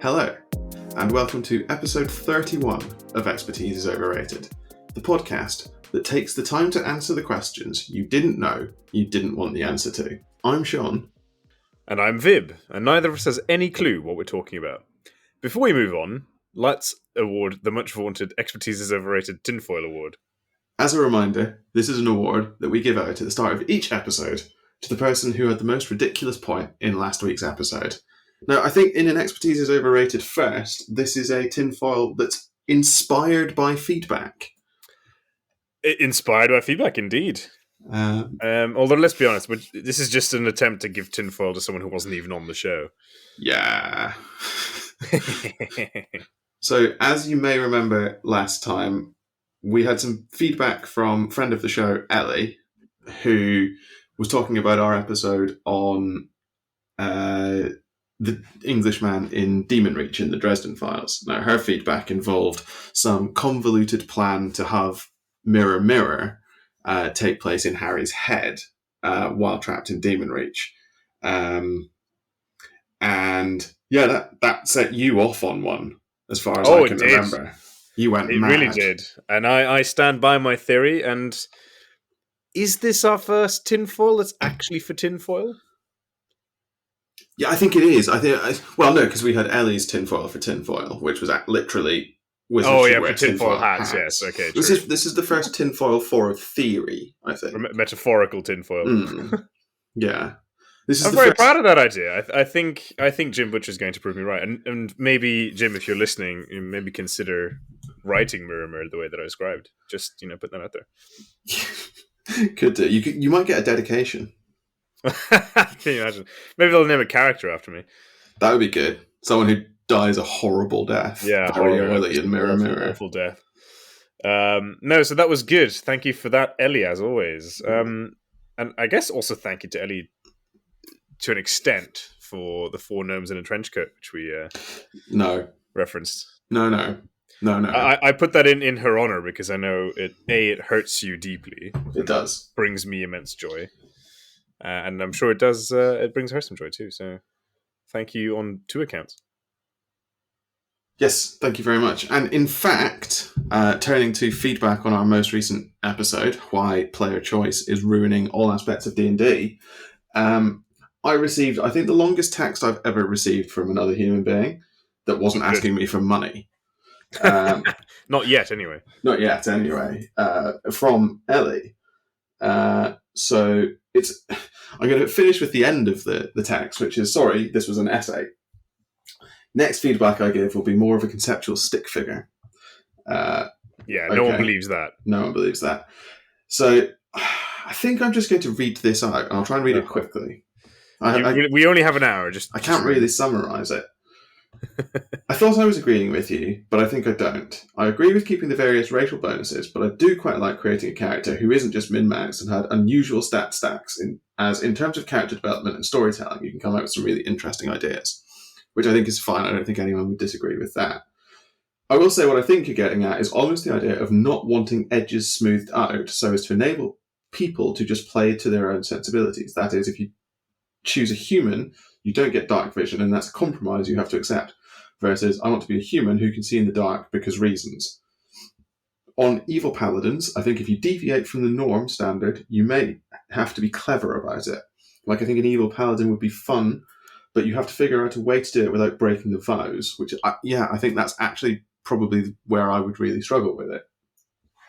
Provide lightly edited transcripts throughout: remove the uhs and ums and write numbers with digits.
Hello, and welcome to episode 31 of Expertise is Overrated, the podcast that takes the time to answer the questions you didn't know you didn't want the answer to. I'm Sean. And I'm Vib, and neither of us has any clue what we're talking about. Before we move on, let's award the much vaunted Expertise is Overrated Tinfoil Award. As a reminder, this is an award that we give out at the start of each episode to the person who had the most ridiculous point in last week's episode. Now, I think in an Expertise is Overrated first, this is a tinfoil that's inspired by feedback. Inspired by feedback, indeed. Although, let's be honest, this is just an attempt to give tinfoil to someone who wasn't even on the show. Yeah. So, as you may remember last time, we had some feedback from friend of the show, Ellie, who was talking about our episode on the Englishman in Demon Reach in the Dresden Files. Now, her feedback involved some convoluted plan to have Mirror Mirror take place in Harry's head while trapped in Demon Reach. And yeah, that set you off on one, as far as I can remember. You went mad. It really did. And I stand by my theory. And is this our first tinfoil that's actually for tinfoil? Yeah, I think it is. Well, no, because we had Ellie's tinfoil for tinfoil, which was literally... for tinfoil hats, yes. Okay, true. This is the first tinfoil for a theory, I think. Metaphorical tinfoil. Yeah. I'm very proud of that idea. I think Jim Butcher's going to prove me right. And maybe, Jim, if you're listening, maybe consider writing Mirror Mirror the way that I described. Just, put that out there. Could do. You might get a dedication. Can you imagine? Maybe they'll name a character after me. That would be good. Someone who dies a horrible death. Yeah, very early in Mirror Mirror. Awful death. No, so that was good. Thank you for that, Ellie, as always. And I guess also thank you to Ellie to an extent for the 4 gnomes in a trench coat, which we referenced. No. I put that in her honor because I know it hurts you deeply. It does. Brings me immense joy. And I'm sure it does. It brings her some joy too. So, thank you on 2 accounts. Yes, thank you very much. And in fact, turning to feedback on our most recent episode, why player choice is ruining all aspects of D&D, I received, I think, the longest text I've ever received from another human being that wasn't asking me for money. Not yet, anyway. From Ellie. So I'm going to finish with the end of the text, which is, sorry, this was an essay. Next feedback I give will be more of a conceptual stick figure. No one believes that. No one believes that. So I think I'm just going to read this out, and I'll try and read it quickly. We only have an hour. I can't really summarise it. I thought I was agreeing with you, but I think I don't. I agree with keeping the various racial bonuses, but I do quite like creating a character who isn't just min-maxed and had unusual stat stacks, in terms of character development and storytelling, you can come up with some really interesting ideas, which I think is fine. I don't think anyone would disagree with that. I will say what I think you're getting at is almost the idea of not wanting edges smoothed out so as to enable people to just play to their own sensibilities. That is, if you choose a human, you don't get dark vision, and that's a compromise you have to accept. Versus, I want to be a human who can see in the dark because reasons. On evil paladins, I think if you deviate from the norm standard, you may have to be clever about it. Like, I think an evil paladin would be fun, but you have to figure out a way to do it without breaking the vows, which, I think that's actually probably where I would really struggle with it.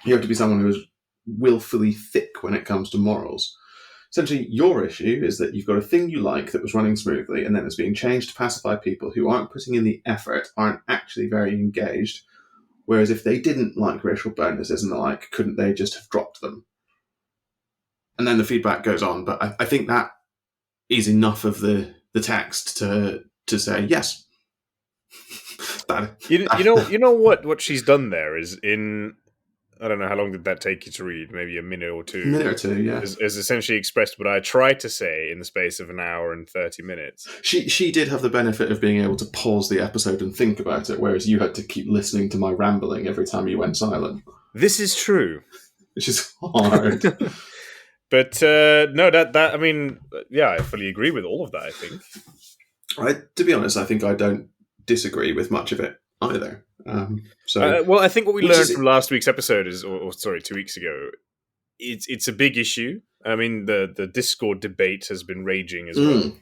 You have to be someone who is willfully thick when it comes to morals. Essentially, your issue is that you've got a thing you like that was running smoothly, and then it's being changed to pacify people who aren't putting in the effort, aren't actually very engaged. Whereas if they didn't like racial bonuses and the like, couldn't they just have dropped them? And then the feedback goes on, but I think that is enough of the text to say yes. You know what she's done there is in. I don't know, how long did that take you to read? Maybe a minute or two. Yeah. Is essentially expressed what I tried to say in the space of an hour and 30 minutes. She did have the benefit of being able to pause the episode and think about it, whereas you had to keep listening to my rambling every time you went silent. This is true. Which is hard. But I mean, I fully agree with all of that, I think. To be honest, I think I don't disagree with much of it either. So, well, I think what we which learned is from last week's episode is, or sorry, 2 weeks ago, it's a big issue. I mean, the Discord debate has been raging as well.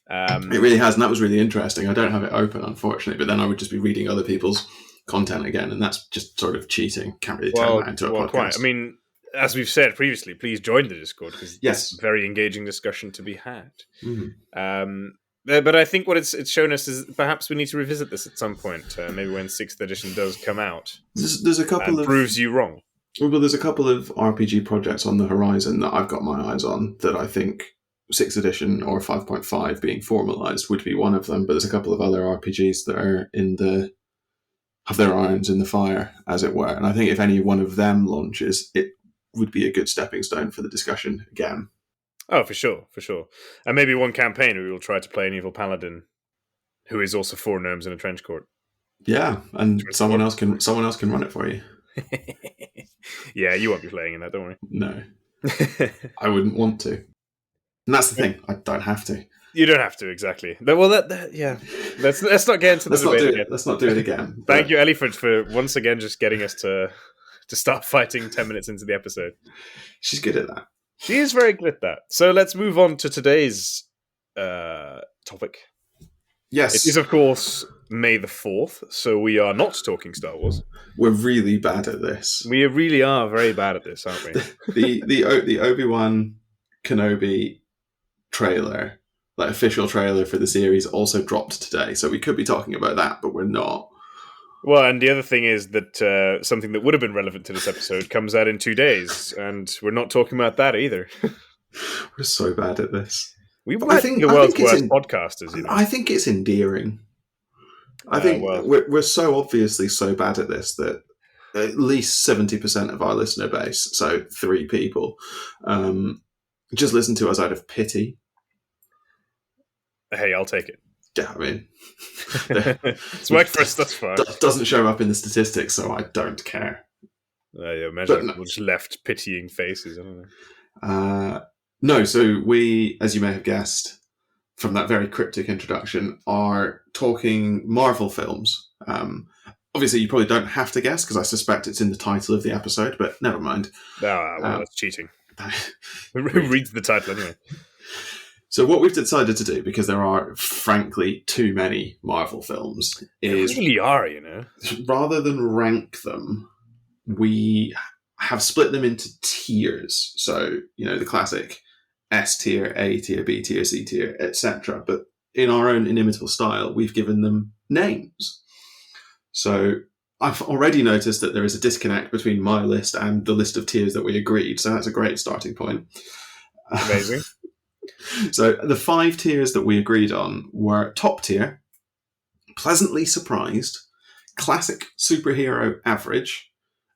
It really has, and that was really interesting. I don't have it open, unfortunately, but then I would just be reading other people's content again, and that's just sort of cheating. Can't really turn that into a podcast. Quite. I mean, as we've said previously, please join the Discord because yes, it's a very engaging discussion to be had. Mm-hmm. But I think what it's shown us is perhaps we need to revisit this at some point, maybe when 6th edition does come out. There's a couple of proves you wrong. Well, there's a couple of RPG projects on the horizon that I've got my eyes on that I think 6th edition or 5.5 being formalized would be one of them. But there's a couple of other RPGs that are have their irons in the fire, as it were. And I think if any one of them launches, it would be a good stepping stone for the discussion again. Oh, for sure. And maybe one campaign we will try to play an evil paladin who is also 4 gnomes in a trench court. Yeah, and someone else can run it for you. Yeah, you won't be playing in that, don't worry. No. I wouldn't want to. And that's the thing, I don't have to. You don't have to, exactly. Well, yeah. Let's not get into the debate again. Let's not do it again. Thank you, Ellie, for once again just getting us to start fighting 10 minutes into the episode. She's good at that. She is very good at that. So let's move on to today's topic. Yes. It is, of course, May the 4th, so we are not talking Star Wars. We're really bad at this. We really are very bad at this, aren't we? the Obi-Wan Kenobi trailer, like official trailer for the series, also dropped today, so we could be talking about that, but we're not. Well, and the other thing is that something that would have been relevant to this episode comes out in 2 days, and we're not talking about that either. We're so bad at this. We might be the world's worst podcasters. You know? I think it's endearing. I think we're so obviously so bad at this that at least 70% of our listener base, so 3 people, just listen to us out of pity. Hey, I'll take it. Yeah, I mean, it's worked for us thus far. Doesn't show up in the statistics, so I don't care. Imagine people just left pitying faces. I don't know. No, so we, as you may have guessed from that very cryptic introduction, are talking Marvel films. Obviously, you probably don't have to guess because I suspect it's in the title of the episode, but never mind. Well, that's cheating. Who reads the title anyway? So what we've decided to do, because there are, frankly, too many Marvel films, is... There really are, you know. Rather than rank them, we have split them into tiers. So, you know, the classic S tier, A tier, B tier, C tier, etc. But in our own inimitable style, we've given them names. So I've already noticed that there is a disconnect between my list and the list of tiers that we agreed. So that's a great starting point. Amazing. So the 5 tiers that we agreed on were top tier, pleasantly surprised, classic superhero average,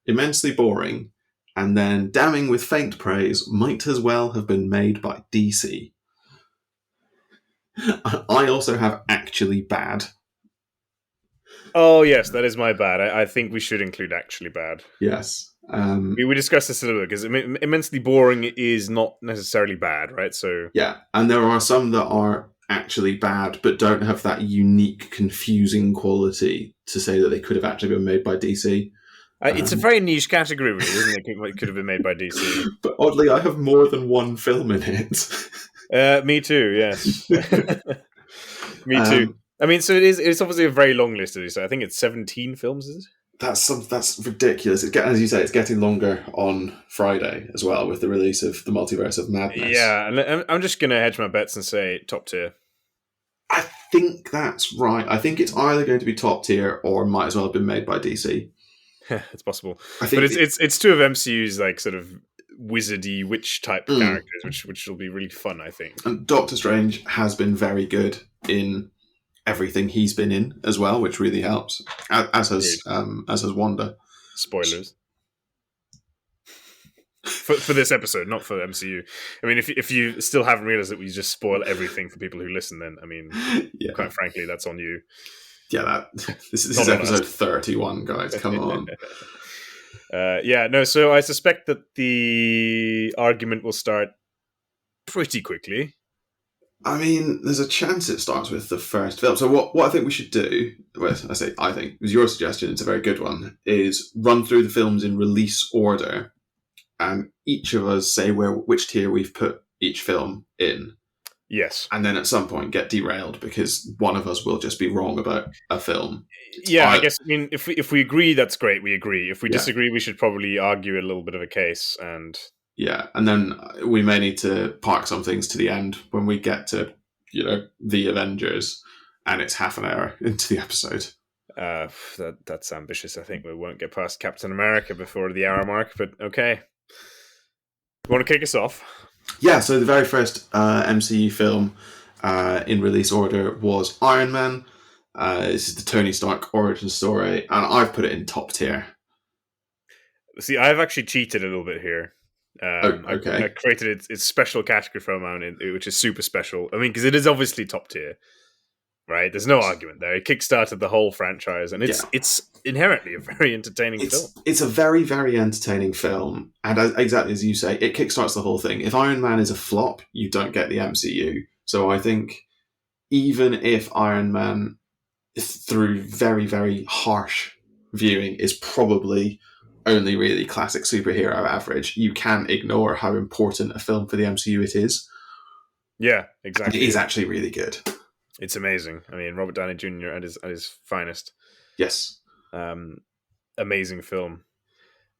immensely boring, and then damning with faint praise, might as well have been made by DC. I also have actually bad. Oh, yes, that is my bad. I think we should include actually bad. Yes. We discussed this a little bit, because immensely boring is not necessarily bad, right? So yeah, and there are some that are actually bad, but don't have that unique, confusing quality to say that they could have actually been made by DC. It's a very niche category, really, isn't it? It could have been made by DC. But oddly, I have more than one film in it. Me too, yes. Me too. I mean, so it's obviously a very long list, so I think it's 17 films, is it? That's ridiculous. As you say, it's getting longer on Friday as well with the release of the Multiverse of Madness. Yeah, and I'm just going to hedge my bets and say top tier. I think that's right. I think it's either going to be top tier or might as well have been made by DC. It's possible. But it's 2 of MCU's like sort of wizardy witch type characters, which will be really fun, I think. And Doctor Strange has been very good in everything he's been in as well, which really helps. As has Wanda. Spoilers for this episode, not for MCU. I mean, if you still haven't realized that we just spoil everything for people who listen, then I mean, quite frankly, that's on you. Yeah, this is episode 31, guys. Come on. So I suspect that the argument will start pretty quickly. I mean, there's a chance it starts with the first film. So what I think we should do, well, I think, it was your suggestion, it's a very good one, is run through the films in release order and each of us say which tier we've put each film in. Yes. And then at some point get derailed because one of us will just be wrong about a film. Yeah, I guess. I mean, if we agree, that's great. We agree. If we Yeah. disagree, we should probably argue a little bit of a case. And yeah, and then we may need to park some things to the end when we get to the Avengers, and it's half an hour into the episode. That's ambitious. I think we won't get past Captain America before the hour mark. But okay, you want to kick us off? Yeah. So the very first MCU film in release order was Iron Man. This is the Tony Stark origin story, and I've put it in top tier. See, I've actually cheated a little bit here. Okay. I created its special category for a moment, which is super special. I mean, because it is obviously top tier, right? There's no argument there. It kickstarted the whole franchise, and it's inherently a very entertaining film. It's a very, very entertaining film, and exactly as you say, it kickstarts the whole thing. If Iron Man is a flop, you don't get the MCU. So I think even if Iron Man, through very, very harsh viewing, is probably only really classic superhero average, you can't ignore how important a film for the MCU it is. Yeah, exactly. And it is actually really good. It's amazing. I mean, Robert Downey Jr. at his finest. Yes. Amazing film.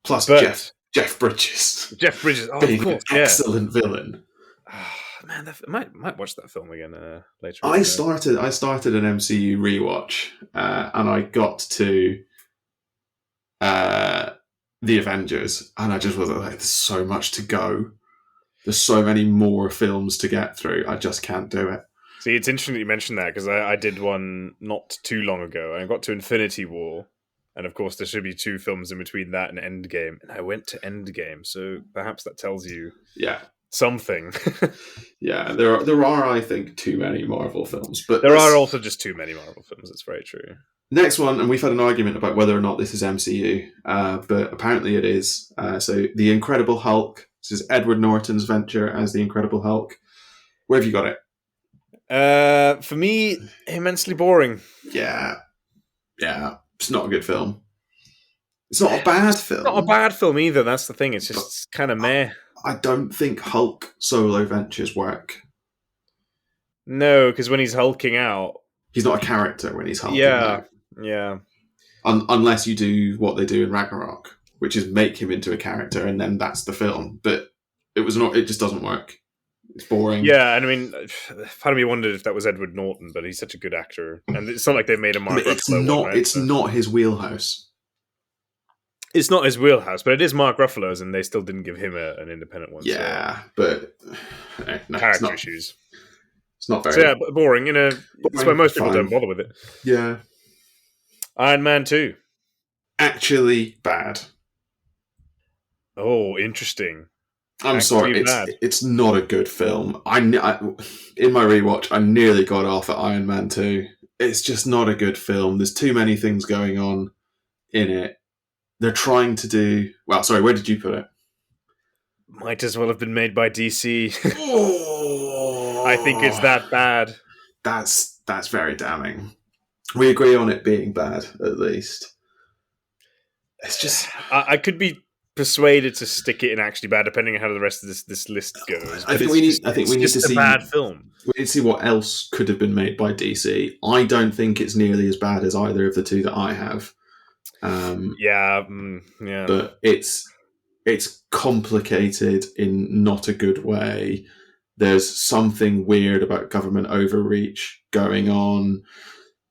Plus Jeff Bridges. Jeff Bridges, being of course, an excellent villain. Man, I might watch that film again later. I started an MCU rewatch, and I got to the Avengers, and I just was like, "There's so much to go. There's so many more films to get through. I just can't do it." See, it's interesting that you mentioned that because I did one not too long ago, and I got to Infinity War, and of course there should be 2 films in between that and Endgame, and I went to Endgame, so perhaps that tells you, something. Yeah, there are I think too many Marvel films, but there are also just too many Marvel films. It's very true. Next one, and we've had an argument about whether or not this is MCU, but apparently it is. So The Incredible Hulk. This is Edward Norton's venture as The Incredible Hulk. Where have you got it? For me, immensely boring. Yeah. It's not a good film. It's not a bad film. It's not a bad film either. That's the thing. It's just kind of meh. I don't think Hulk solo ventures work. No, because when he's hulking out, he's not a character when he's hulking out. Yeah. Unless you do what they do in Ragnarok, which is make him into a character, and then that's the film. But it just doesn't work. It's boring. Yeah, and I mean, part of me wondered if that was Edward Norton, but he's such a good actor, and it's not like they made a Mark Ruffalo. It's not his wheelhouse. It's not his wheelhouse, but it is Mark Ruffalo's, and they still didn't give him an independent one. Yeah, but character issues. It's not very. So yeah, boring. That's why most people don't bother with it. Yeah. Iron Man 2. Actually bad. Oh, interesting. I'm sorry, it's not a good film. I in my rewatch, I nearly got off at Iron Man 2. It's just not a good film. There's too many things going on in it. They're trying to do... Well, sorry, where did you put it? Might as well have been made by DC. I think it's that bad. That's very damning. We agree on it being bad, at least. It's just... I could be persuaded to stick it in actually bad, depending on how the rest of this list goes. I think we need to see... a bad film. We need to see what else could have been made by DC. I don't think it's nearly as bad as either of the 2 that I have. But it's complicated in not a good way. There's something weird about government overreach going on.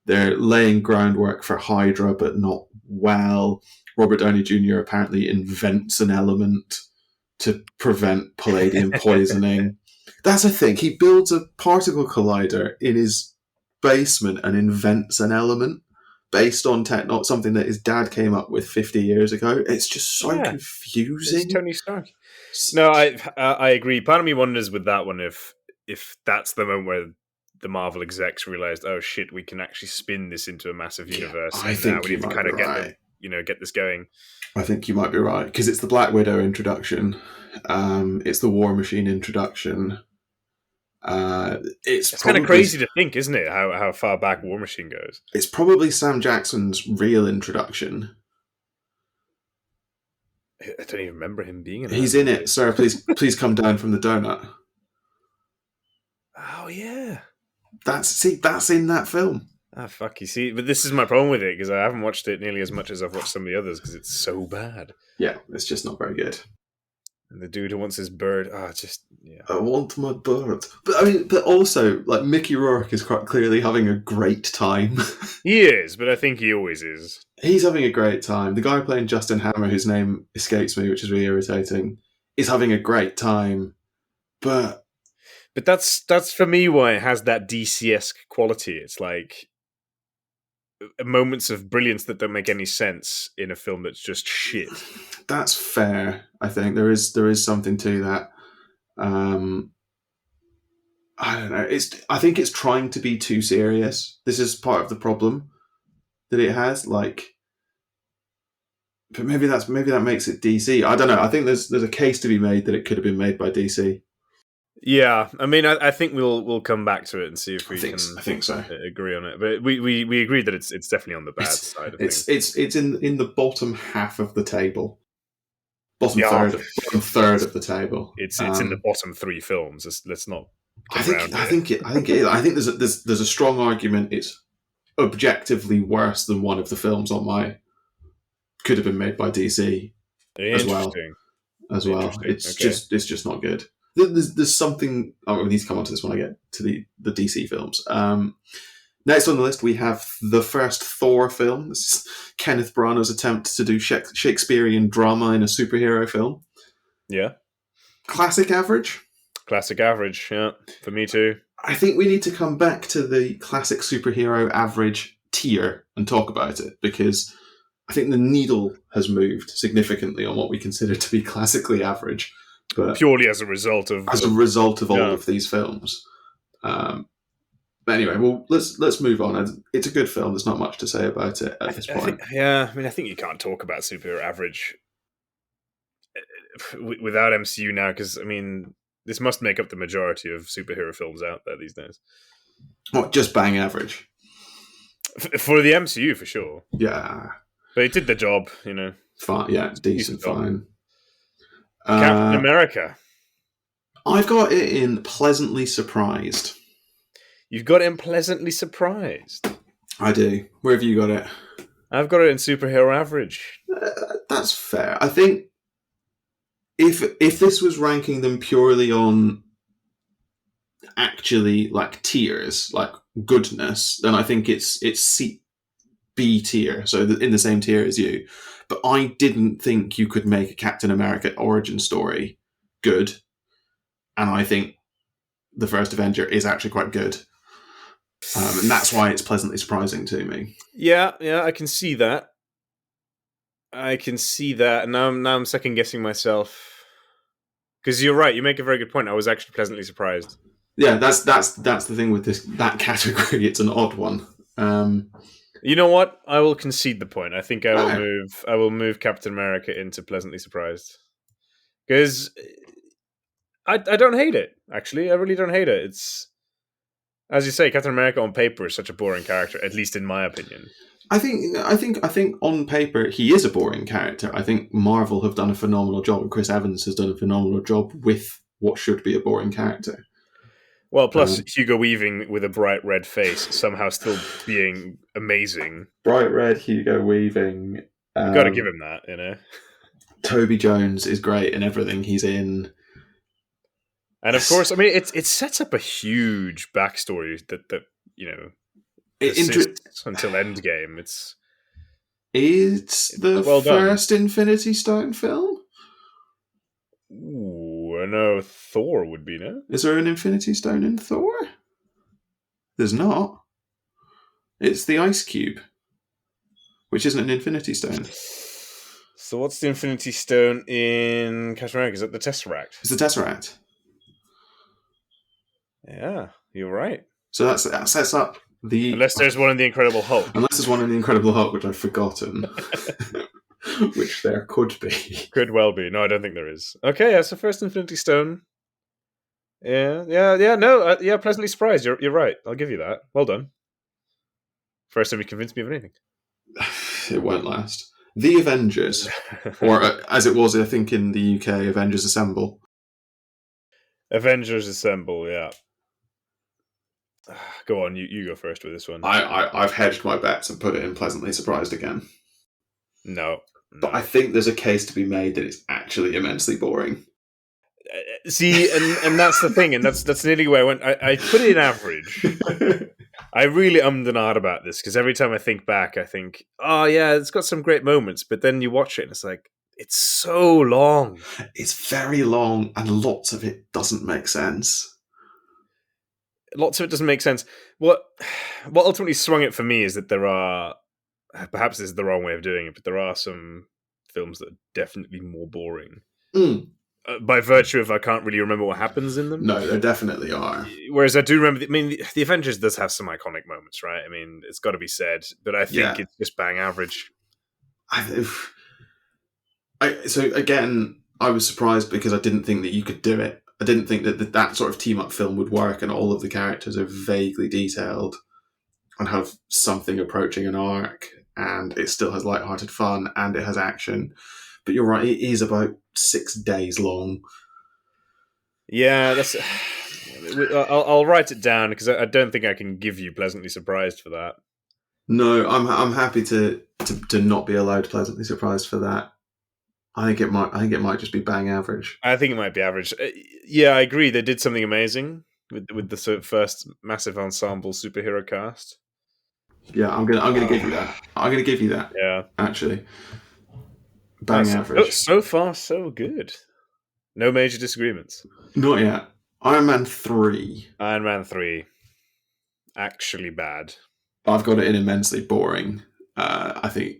They're laying groundwork for Hydra, but not well. Robert Downey Jr. apparently invents an element to prevent palladium poisoning. That's a thing. He builds a particle collider in his basement and invents an element based on something that his dad came up with 50 years ago. It's just so confusing. It's Tony Stark. No, I agree. Part of me wonders with that one if that's the moment where the Marvel execs realized, oh shit, we can actually spin this into a massive universe. I think we need to kind of get this going. I think you might be right because it's the Black Widow introduction, it's the War Machine introduction. It's It's kind of probably crazy to think, isn't it? How far back War Machine goes. it's probably Sam Jackson's real introduction. I don't even remember him being in that He's in movie. it, sir. Please come down from the donut. Oh yeah. That's in that film. Ah, fuck. You see, but this is my problem with it because I haven't watched it nearly as much as I've watched some of the others because it's so bad. Yeah, it's just not very good. And the dude who wants his bird, yeah. I want my bird. But also, like, Mickey Rourke is quite clearly having a great time. He is, but I think he always is. He's having a great time. The guy playing Justin Hammer, whose name escapes me, which is really irritating, is having a great time. But that's for me why it has that DC-esque quality. It's like moments of brilliance that don't make any sense in a film that's just shit. that's fair. I think there is something to that. I don't know. I think it's trying to be too serious. This is part of the problem that it has. Like, but maybe that makes it DC. I don't know. I think there's a case to be made that it could have been made by DC. Yeah, I mean, I think we'll come back to it and see if we I think so. agree on it. But we agreed that it's definitely on the bad side of things. It's in the bottom half of the table. Bottom Yeah. third of the table. It's in the bottom three films. Let's not. I think it is. I think there's a strong argument. It's objectively worse than one of the films on my could have been made by DC as well. It's just not good. There's something. Oh, we need to come on to this when I get to the DC films. Next on the list, we have the first Thor film. This is Kenneth Branagh's attempt to do Shakespearean drama in a superhero film. Yeah. Classic average. Classic average, yeah. For me too. I think we need to come back to the classic superhero average tier and talk about it, because I think the needle has moved significantly on what we consider to be classically average. But purely as a result of all of these films. But anyway, well, let's move on. It's a good film. There's not much to say about it at this point. I think you can't talk about superhero average without MCU now, because I mean, this must make up the majority of superhero films out there these days. What, just bang average? For the MCU, for sure. Yeah. But it did the job, you know. Fine, yeah, decent, fine. Captain America. I've got it in pleasantly surprised. You've got it in pleasantly surprised? I do. Where have you got it? I've got it in superhero average. That's fair. I think if this was ranking them purely on actually like tiers, like goodness, then I think it's B tier, so in the same tier as you. But I didn't think you could make a Captain America origin story good, and I think the first Avenger is actually quite good, and that's why it's pleasantly surprising to me. Yeah, I can see that. Now I'm second guessing myself, because you're right. You make a very good point. I was actually pleasantly surprised. Yeah, that's the thing with that category. It's an odd one. You know what? I will concede the point. I think I will move Captain America into pleasantly surprised, because I don't hate it. Actually, I really don't hate it. It's, as you say, Captain America on paper is such a boring character, at least in my opinion. I think on paper he is a boring character. I think Marvel have done a phenomenal job, and Chris Evans has done a phenomenal job with what should be a boring character. Well, plus Hugo Weaving with a bright red face somehow still being amazing. Bright red Hugo Weaving. You've got to give him that, you know. Toby Jones is great in everything he's in. And of course, I mean, it sets up a huge backstory that you know, until Endgame. It's the first Infinity Stone film? Ooh, I know Thor would be, no? Is there an Infinity Stone in Thor? There's not. It's the Ice Cube, which isn't an Infinity Stone. So what's the Infinity Stone in Captain America? Is it the Tesseract? It's the Tesseract. Yeah, you're right. So that sets up the... Unless there's one in the Incredible Hulk. Unless there's one in the Incredible Hulk, which I've forgotten. Which there could be. Could well be. No, I don't think there is. Okay, yeah, so first Infinity Stone. Yeah. No, yeah. Pleasantly surprised. You're right. I'll give you that. Well done. First time you convinced me of anything. It won't last. The Avengers, or as it was, I think in the UK, Avengers Assemble. Avengers Assemble. Yeah. Go on. You go first with this one. I've hedged my bets and put it in pleasantly surprised again. No. But I think there's a case to be made that it's actually immensely boring. See, and that's the thing, and that's nearly where I went. I put it in average. I really ummed and ahed about this because every time I think back, I think, oh yeah, it's got some great moments, but then you watch it and it's like, it's so long. It's very long, and lots of it doesn't make sense. Lots of it doesn't make sense. What ultimately swung it for me is that there are, perhaps this is the wrong way of doing it, but there are some films that are definitely more boring. By virtue of I can't really remember what happens in them. No, there definitely are. Whereas I do remember, the Avengers does have some iconic moments, right? I mean, it's got to be said, but I think it's just bang average. So again, I was surprised because I didn't think that you could do it. I didn't think that sort of team-up film would work, and all of the characters are vaguely detailed and have something approaching an arc, and it still has light-hearted fun, and it has action. But you're right, it is about 6 days long. Yeah, that's. I'll write it down because I don't think I can give you pleasantly surprised for that. No, I'm happy to not be allowed pleasantly surprised for that. I think it might just be bang average. I think it might be average. Yeah, I agree. They did something amazing with the first massive ensemble superhero cast. Yeah, I'm gonna give you that. I'm gonna give you that. Yeah, actually, bang average. So far, so good. No major disagreements. Not yet. Iron Man 3. Iron Man 3. Actually bad. I've got it in immensely boring. I think.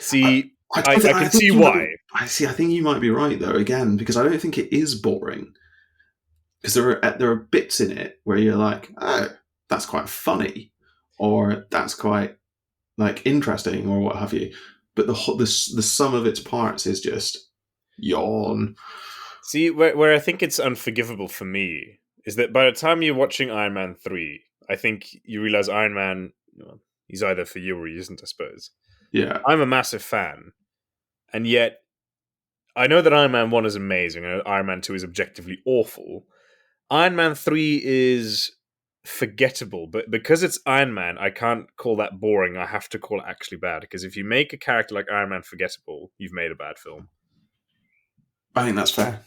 See, I can see why. I think you might be right though. Again, because I don't think it is boring. Because there are bits in it where you're like, oh, that's quite funny, or that's quite like interesting, or what have you. But the sum of its parts is just yawn. See, where I think it's unforgivable for me is that by the time you're watching Iron Man 3, I think you realize Iron Man, he's either for you or he isn't, I suppose. Yeah. I'm a massive fan, and yet I know that Iron Man 1 is amazing, and Iron Man 2 is objectively awful. Iron Man 3 is forgettable, but because it's Iron Man, I can't call that boring. I have to call it actually bad, because if you make a character like Iron Man forgettable, you've made a bad film. I think that's fair.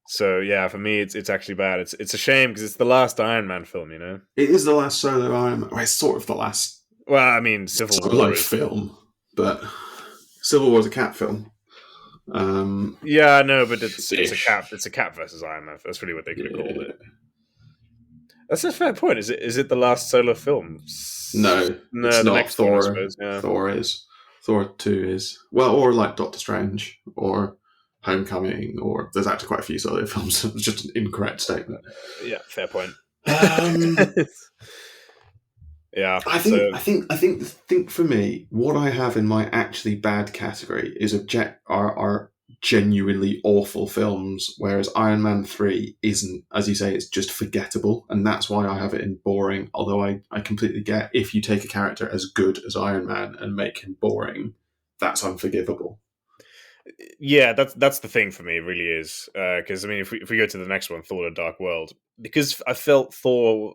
So yeah, for me, it's actually bad. It's a shame because it's the last Iron Man film, you know. It is the last solo Iron Man. Well, it's sort of the last. Well, I mean, Civil War film, but Civil War's a Cap film. Yeah, no, but it's a Cap. It's a Cap versus Iron Man. That's really what they could have called it. That's a fair point. Is it the last solo film? No, it's the not. next Thor. One, I suppose, yeah. Thor is. Thor 2 is. Well, or like Doctor Strange, or Homecoming, or there's actually quite a few solo films. It's just an incorrect statement. Yeah, fair point. Yeah, I think for me, what I have in my actually bad category is are genuinely awful films, whereas Iron Man 3 isn't, as you say, it's just forgettable, and that's why I have it in boring. Although I completely get if you take a character as good as Iron Man and make him boring, that's unforgivable. Yeah, that's the thing for me. It really is, because I mean, if we go to the next one, Thor: The Dark World, because I felt Thor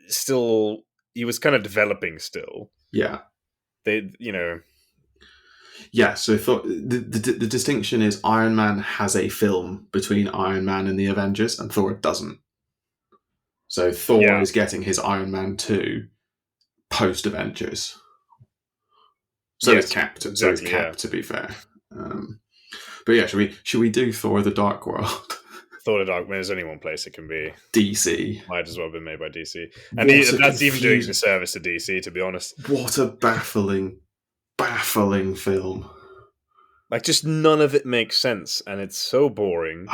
still, he was kind of developing still. Yeah, Yeah, so the distinction is Iron Man has a film between Iron Man and the Avengers, and Thor doesn't. So Thor is getting his Iron Man 2 post Avengers. So it's Cap. To be fair. But yeah, should we do Thor: The Dark World? Thor: The Dark World. There's only one place it can be. DC. Might as well have been made by DC, and that's even doing the service to DC. To be honest, what a baffling film. Like, just none of it makes sense, and it's so boring.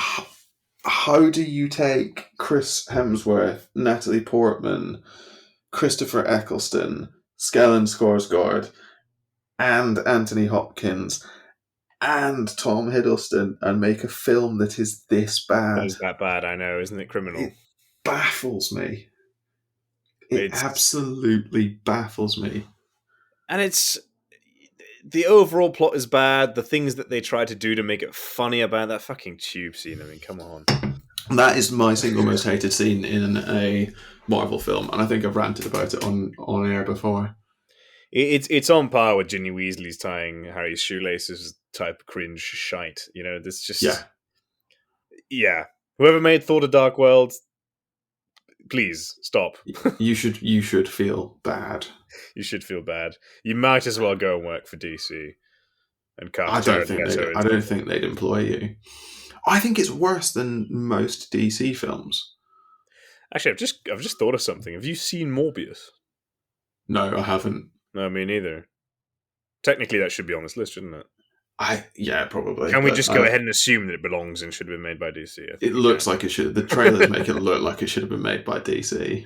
How do you take Chris Hemsworth, Natalie Portman, Christopher Eccleston, Stellan Skarsgård, and Anthony Hopkins, and Tom Hiddleston and make a film that is this That bad. is that bad, I know, isn't it criminal? It baffles me. It It's absolutely baffles me. and it's the overall plot is bad. The things that they try to do to make it funny about that fucking tube scene. I mean, come on. That is my single most hated scene in a Marvel film, and I think I've ranted about it on air before. It's on par with Ginny Weasley's tying Harry's shoelaces type cringe shite. You know, this just yeah. Whoever made Thor: The Dark World, please stop. You should feel bad. You should feel bad. You might as well go and work for DC and I cast don't Jared think Leto. I don't think they'd employ you. I think it's worse than most DC films. Actually, I've just thought of something. Have you seen Morbius? No, I haven't. No, me neither. Technically, that should be on this list, shouldn't it? Probably. Can we just go ahead and assume that it belongs and should have been made by DC? It looks like it should. The trailers make it look like it should have been made by DC,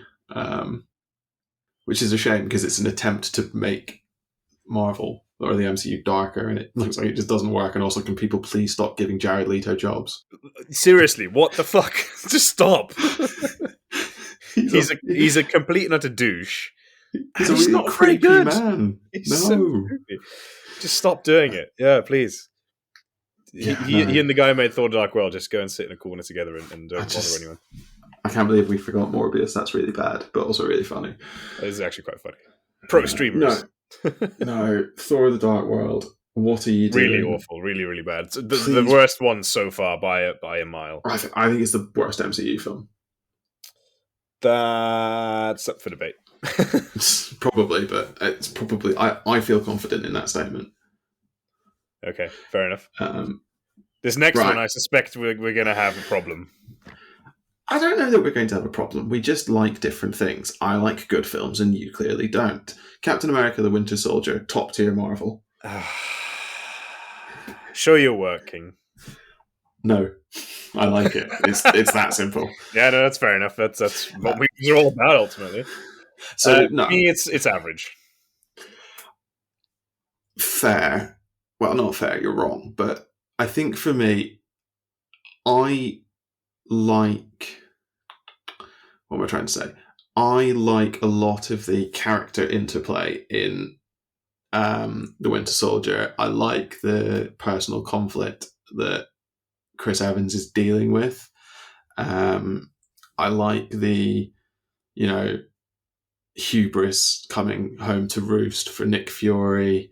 which is a shame because it's an attempt to make Marvel or the MCU darker, and it looks like it just doesn't work. And also, can people please stop giving Jared Leto jobs? Seriously, what the fuck? Just stop. He's a complete and utter douche. He's a really not creepy very good. man. He's so creepy. Just stop doing it. Yeah, please. He and the guy who made Thor: Dark World just go and sit in a corner together and don't bother anyone. I can't believe we forgot Morbius. That's really bad, but also really funny. It is actually quite funny. Pro streamers. No. Thor: The Dark World. What are you doing? Really awful. Really, really bad. The worst one so far by a mile. I think it's the worst MCU film. That's up for debate. Probably, but it's probably I feel confident in that statement. Okay, fair enough. This next one, I suspect we're going to have a problem. I don't know that we're going to have a problem. We just like different things. I like good films, and you clearly don't. Captain America: The Winter Soldier, top tier Marvel. Show you're working. No, I like it. It's that simple. Yeah, no, that's fair enough. That's what we're all about ultimately. So no, for me, it's average. Fair. Well, not fair. You're wrong, but I think for me, I like. What am I trying to say? I like a lot of the character interplay in The Winter Soldier. I like the personal conflict that Chris Evans is dealing with. I like the, hubris coming home to roost for Nick Fury.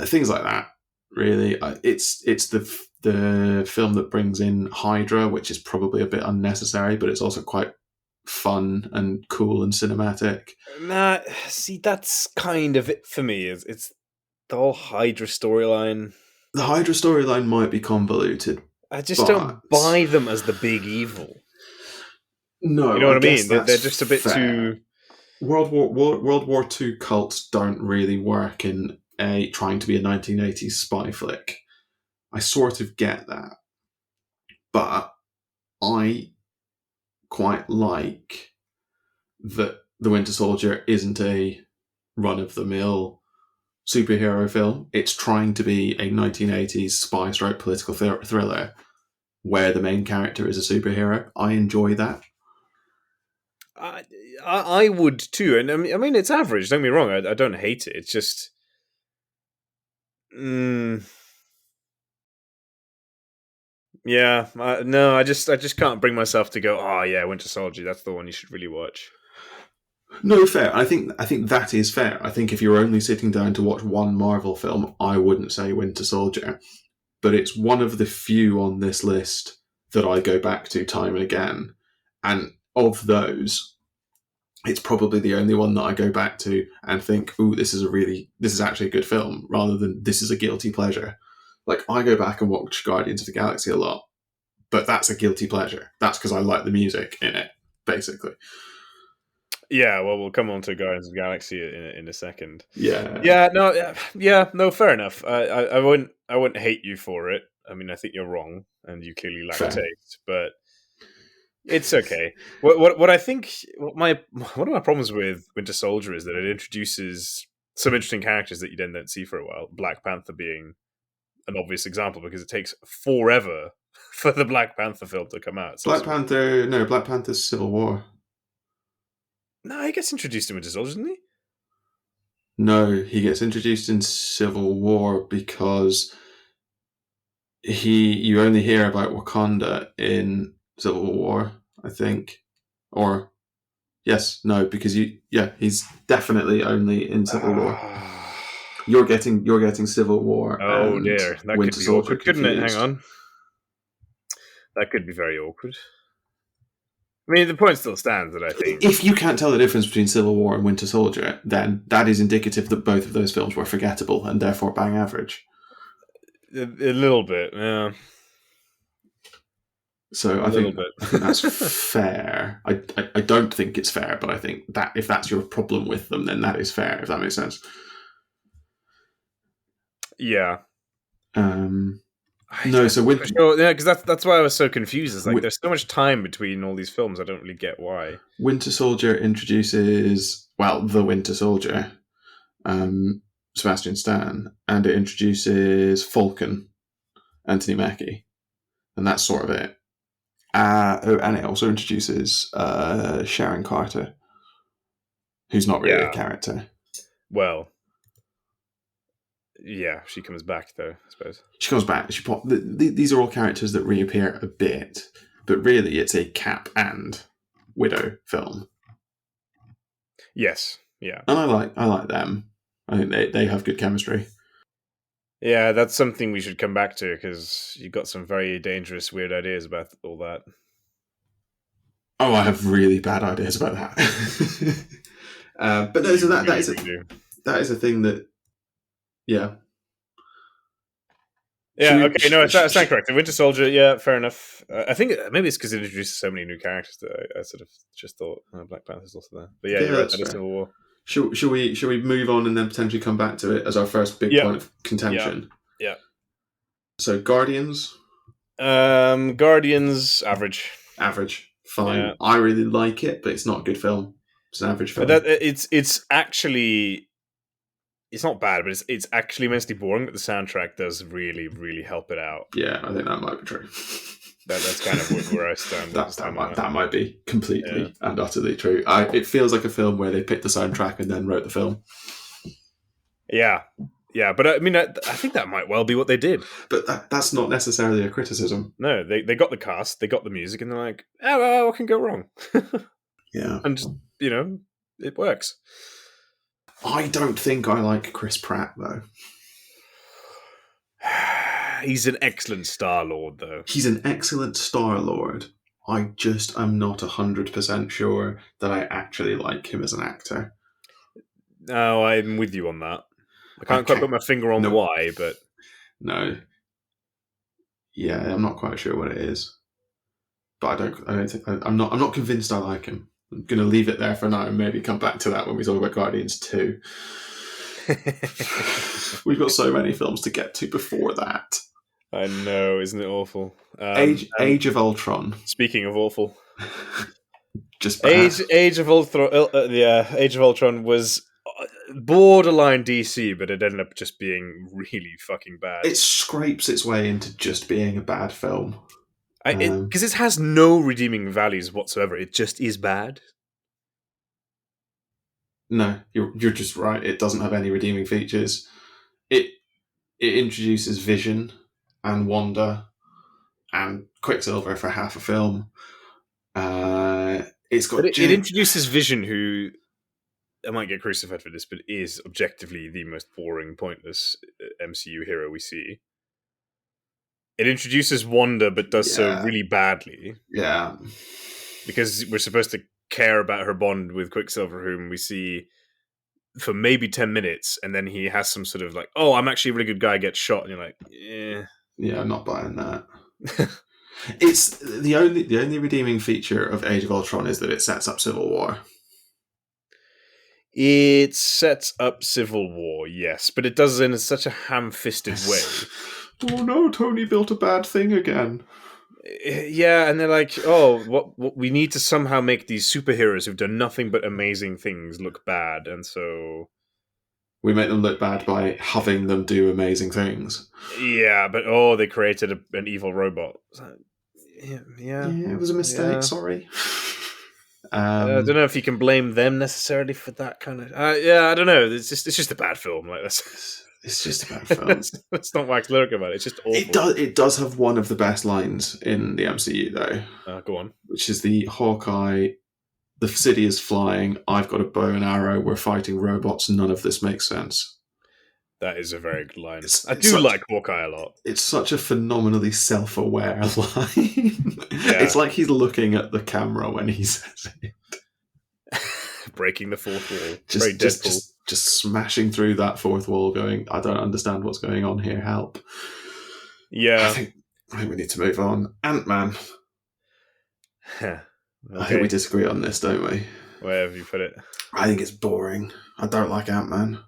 Things like that. Really, it's the film that brings in Hydra, which is probably a bit unnecessary, but it's also quite fun and cool and cinematic. Nah, see, that's kind of it for me. It's the whole Hydra storyline. The Hydra storyline might be convoluted. I just don't buy them as the big evil. No, you know what I mean? They're just a bit too. World War II cults don't really work in trying to be a 1980s spy flick. I sort of get that, but I quite like that The Winter Soldier isn't a run-of-the-mill superhero film. It's trying to be a 1980s spy-stroke political thriller where the main character is a superhero. I enjoy that. I would too, and I mean it's average. Don't get me wrong. I don't hate it. It's just, yeah. No, I just can't bring myself to go. Oh yeah, Winter Soldier. That's the one you should really watch. No, fair. I think that is fair. I think if you're only sitting down to watch one Marvel film, I wouldn't say Winter Soldier, but it's one of the few on this list that I go back to time and again, and of those, it's probably the only one that I go back to and think, "Ooh, this is actually a good film," rather than this is a guilty pleasure. Like, I go back and watch Guardians of the Galaxy a lot, but that's a guilty pleasure. That's because I like the music in it, basically. Yeah, well, we'll come on to Guardians of the Galaxy in a second. Yeah, no, fair enough. I wouldn't hate you for it. I mean, I think you're wrong, and you clearly lack taste, but it's okay. What I think one of my problems with Winter Soldier is that it introduces some interesting characters that you then don't see for a while. Black Panther being an obvious example because it takes forever for the Black Panther film to come out. Black Panther's Civil War. No, he gets introduced in Winter Soldier, doesn't he? No, he gets introduced in Civil War because you only hear about Wakanda in Civil War, I think. Or yes, no, because he's definitely only in Civil War. You're getting Civil War Oh and dear, that Winter could be Soldier awkward, couldn't it? Hang confused. on. That could be very awkward. I mean, the point still stands that I think. If you can't tell the difference between Civil War and Winter Soldier, then that is indicative that both of those films were forgettable and therefore bang average. A little bit, yeah. So I think that's fair. I don't think it's fair, but I think that if that's your problem with them, then that is fair, if that makes sense. Yeah. No, so because that's why I was so confused. It's like there's so much time between all these films. I don't really get why. Winter Soldier introduces the Winter Soldier, Sebastian Stan, and it introduces Falcon, Anthony Mackie, and that's sort of it. And it also introduces Sharon Carter, who's not really a character. Well, yeah, she comes back though, I suppose. She comes back. These are all characters that reappear a bit, but really it's a Cap and Widow film. Yes, yeah, and I like them. I think they have good chemistry. Yeah, that's something we should come back to because you've got some very dangerous, weird ideas about all that. Oh, I have really bad ideas about that. But no, so that is a thing that, yeah. Yeah, okay, no, it's not correct. The Winter Soldier, yeah, fair enough. I think maybe it's because it introduces so many new characters that I sort of just thought Black Panther's also there. But yeah, you're right, that is Civil War. Should we move on and then potentially come back to it as our first big point of contention? Yeah. So Guardians? Guardians, average. Average. Fine. Yeah. I really like it, but it's not a good film. It's an average film. It's actually... It's not bad, but it's actually immensely boring, but the soundtrack does really, really help it out. Yeah, I think that might be true. That's kind of where I stand. that might be completely and utterly true. It feels like a film where they picked the soundtrack and then wrote the film. Yeah, but I mean, I think that might well be what they did. But that's not necessarily a criticism. No, they got the cast, they got the music, and they're like, oh, well, what can go wrong? Yeah. And, it works. I don't think I like Chris Pratt, though. He's an excellent Star-Lord, though. He's an excellent Star-Lord. I just am not 100% sure that I actually like him as an actor. No, I'm with you on that. I can't quite put my finger on why, but... No. Yeah, I'm not quite sure what it is. But I don't think... I'm not convinced I like him. I'm going to leave it there for now and maybe come back to that when we talk about Guardians 2. We've got so many films to get to before that. I know, isn't it awful? Age of Ultron. Speaking of awful. Just bad. Age of Ultron was borderline DC, but it ended up just being really fucking bad. It scrapes its way into just being a bad film. Because it has no redeeming values whatsoever. It just is bad. No, you're just right. It doesn't have any redeeming features. It introduces Vision and Wanda and Quicksilver for half a film. It introduces Vision, who I might get crucified for this, but is objectively the most boring, pointless MCU hero we see. It introduces Wanda, but does so really badly. Yeah. Because we're supposed to care about her bond with Quicksilver, whom we see for maybe 10 minutes, and then he has some sort of like, oh, I'm actually a really good guy, gets shot, and you're like, eh. Yeah, I'm not buying that. It's the only redeeming feature of Age of Ultron is that it sets up Civil War. It sets up Civil War, yes, but it does it in such a ham-fisted way. Oh no, Tony built a bad thing again. Yeah, and they're like, oh, what we need to somehow make these superheroes who've done nothing but amazing things look bad, and so We make them look bad by having them do amazing things. Yeah, but they created an evil robot. Yeah, yeah, Yeah, it was a mistake. yeah. Sorry. I don't know if you can blame them necessarily for that kind of. Yeah, I don't know. It's just a bad film. Like it's just a bad film. let's not wax lyric about it. It's just It awful. does. It does have one of the best lines in the MCU, though, Go on. which is the Hawkeye. The city is flying. I've got a bow and arrow. We're fighting robots. None of this makes sense. That is a very good line. I It's do such, like Hawkeye a lot. it's such a phenomenally self-aware line. Yeah. It's like he's looking at the camera when he says it. Breaking the fourth wall. Very Deadpool. Just smashing through that fourth wall, going, I don't understand what's going on here. Help. Yeah. I think we need to move on. Ant-Man. Okay. I think we disagree on this, don't we? Where have you put it? I think it's boring. I don't like Ant-Man.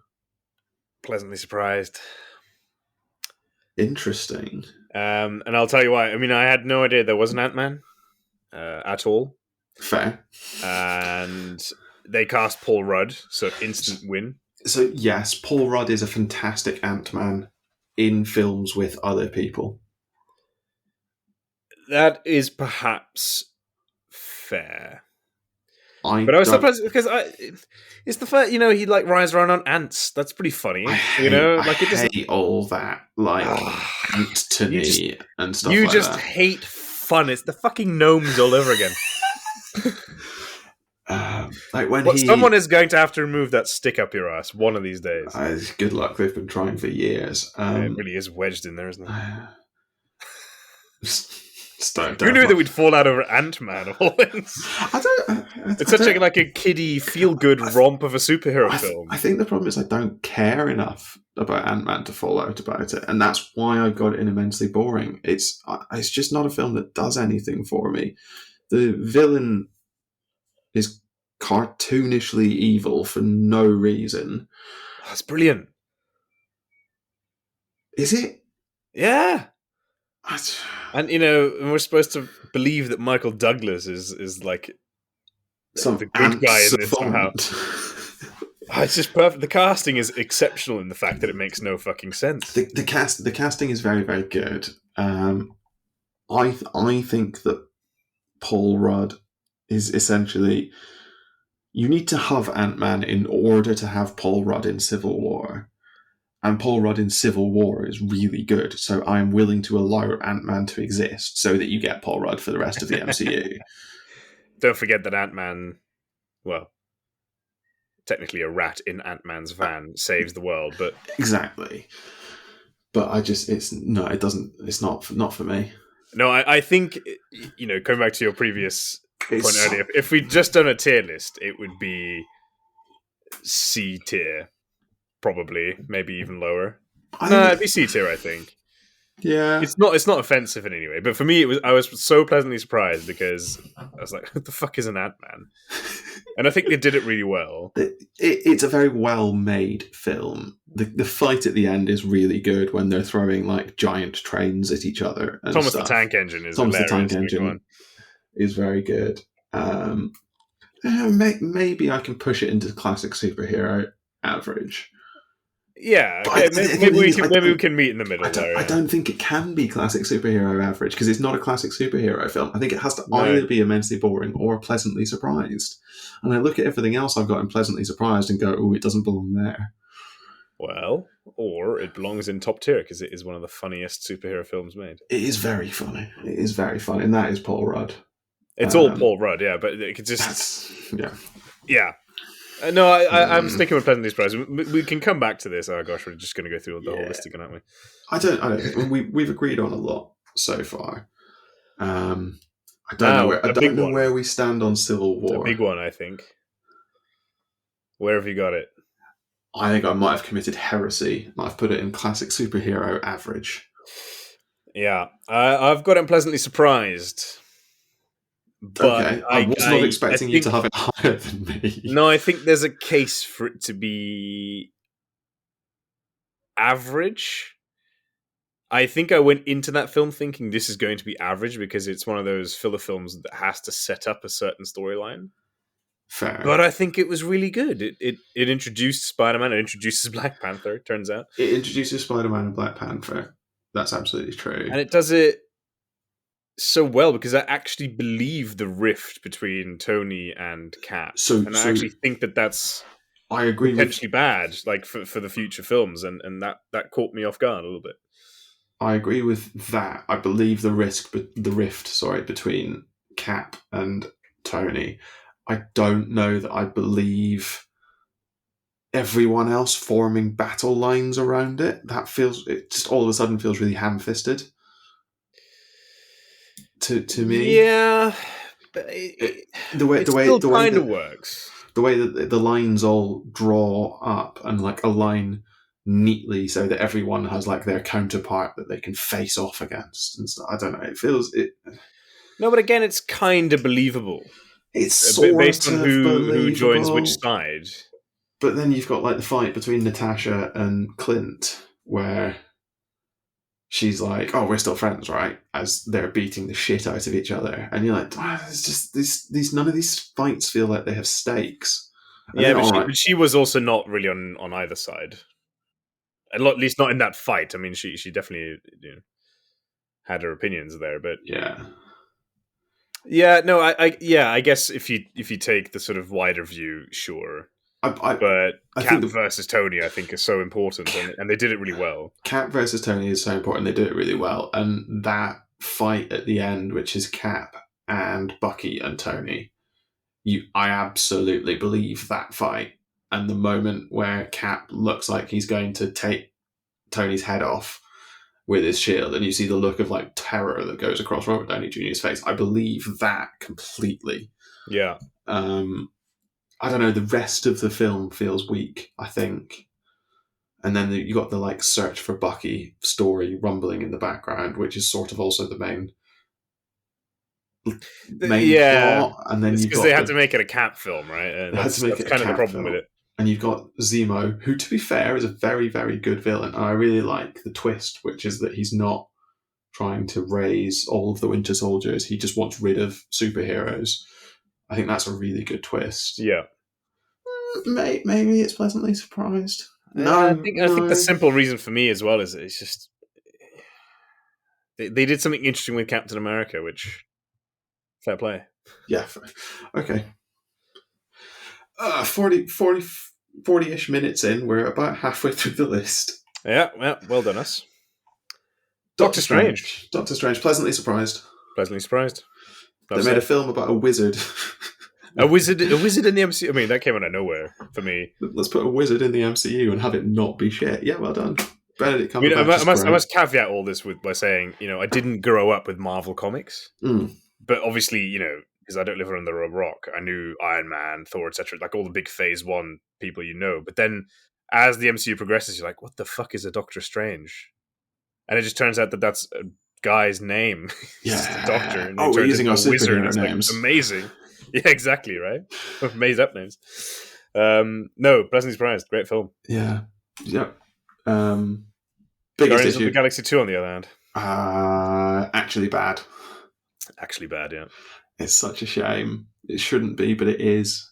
Pleasantly surprised. Interesting. And I'll tell you why. I mean, I had no idea there was an Ant-Man at all. Fair. And they cast Paul Rudd, so instant win. So, yes, Paul Rudd is a fantastic Ant-Man in films with other people. That is perhaps fair. But I was surprised because it's the fact, he like rides around on ants. That's pretty funny. I hate all that, like Antony and stuff. You like just that. hate fun. It's the fucking gnomes all over again. Like when someone is going to have to remove that stick up your ass one of these days. Good luck. They've been trying for years. It really is wedged in there, isn't it? Who knew that we'd fall out over Ant-Man of all things? It's such like a kiddie, feel-good romp of a superhero film. I think the problem is I don't care enough about Ant-Man to fall out about it, and that's why I got it immensely boring. It's just not a film that does anything for me. The villain is cartoonishly evil for no reason. That's brilliant. Is it? Yeah. And we're supposed to believe that Michael Douglas is like some the good guy in this somehow. It's just perfect. The casting is exceptional in the fact that it makes no fucking sense. The casting is very, very good. I think that Paul Rudd is essentially, you need to have Ant-Man in order to have Paul Rudd in Civil War. And Paul Rudd in Civil War is really good, so I'm willing to allow Ant-Man to exist so that you get Paul Rudd for the rest of the MCU. Don't forget that Ant-Man, well, technically a rat in Ant-Man's van saves the world, but... Exactly. But it's not for me. No, I think, going back to your previous point earlier, if we'd just done a tier list, it would be C tier. Probably, maybe even lower. It'd be C tier, I think. Yeah, it's not offensive in any way, but for me, I was so pleasantly surprised because I was like, "What the fuck is an Ant-Man?" And I think they did it really well. It's a very well made film. The fight at the end is really good when they're throwing like giant trains at each other. And Thomas stuff. the Tank Engine is Thomas hilarious. the Tank Engine is very good. Maybe I can push it into classic superhero average. Yeah, okay. Maybe we can meet in the middle. I don't think it can be classic superhero average because it's not a classic superhero film. I think it has to either be immensely boring or pleasantly surprised. And I look at everything else I've got in pleasantly surprised and go, "Oh, it doesn't belong there." Well, or it belongs in top tier because it is one of the funniest superhero films made. It is very funny. And that is Paul Rudd. It's all Paul Rudd, yeah, but it could just yeah. No, I'm sticking with pleasantly surprised. We can come back to this. Oh gosh, we're just going to go through the whole list again, aren't we? I don't. We've agreed on a lot so far. I don't know where we stand on Civil War. The big one, I think. Where have you got it? I think I might have committed heresy. I've put it in classic superhero average. Yeah, I've got it pleasantly surprised. But okay, I was not expecting you to have it higher than me. No, I think there's a case for it to be average. I think I went into that film thinking this is going to be average because it's one of those filler films that has to set up a certain storyline. Fair. But I think it was really good. It introduced Spider-Man. It introduces Black Panther. It turns out, It introduces Spider-Man and Black Panther. That's absolutely true. and it does it so well because I actually believe the rift between Tony and Cap, So, and I so actually think that that's I agree with potentially bad, like for the future films, and that caught me off guard a little bit. that. I believe the rift, sorry, between Cap and Tony. I don't know that I believe everyone else forming battle lines around it. It just all of a sudden feels really ham-fisted to me. Yeah, but The way it the way still the way kind of that works. the way that the lines all draw up and like align neatly so that everyone has like their counterpart that they can face off against and stuff. I don't know. No, but again, it's kind of believable It's based sort on of who joins which believable, side. but then you've got like the fight between Natasha and Clint where she's like, "Oh, we're still friends, right?" As they're beating the shit out of each other, and you're like, "It's just these none of these fights feel like they have stakes." And Yeah, then, but all right, she was also not really on either side. At least not in that fight. I mean, she definitely had her opinions there, but yeah, yeah, no, I guess if you take the sort of wider view, sure. I But I think Cap the versus Tony, I think, is so important, and they did it really well. Cap versus Tony is so important. They do it really well, and that fight at the end, which is Cap and Bucky and Tony, I absolutely believe that fight. And the moment where Cap looks like he's going to take Tony's head off with his shield, and you see the look of like terror that goes across Robert Downey Jr.'s face, I believe that completely. Yeah, I don't know. The rest of the film feels weak, I think. And then you got the like search for Bucky story rumbling in the background, which is sort of also the main yeah. plot. And then It's you've because they got had to make it a Cap film, right? And they had to make that's it a kind of the Cap problem with film. it. And you've got Zemo, who, to be fair, is a very, very good villain. And I really like the twist, which is that he's not trying to raise all of the Winter Soldiers. He just wants rid of superheroes. I think that's a really good twist. Yeah, Maybe it's pleasantly surprised. I No, think the no. simple reason for me as well is it's just they did something interesting with Captain America, which fair play. Yeah. Okay. 40-ish minutes in, we're about halfway through the list. Yeah, well done us. Doctor Strange. Doctor Strange, pleasantly surprised. Pleasantly surprised. They made a film about a wizard. a wizard in the MCU. I mean, that came out of nowhere for me. Let's put a wizard in the MCU and have it not be shit. Yeah, well done. Benedict I mean, Cumberbatch I must caveat all this by saying, I didn't grow up with Marvel comics, but obviously, because I don't live under a rock, I knew Iron Man, Thor, etc., like all the big Phase 1 people But then, as the MCU progresses, you're like, what the fuck is a Doctor Strange? And it just turns out that that's a guy's name. He's just a doctor, and we're using our superhero it's names. Like, amazing. Yeah, exactly, right? Made up names. No, pleasantly surprised. Great film. Yeah. Biggest Guardians issue. of the Galaxy 2, on the other hand. Actually bad. Actually bad, yeah. It's such a shame. It shouldn't be, but it is.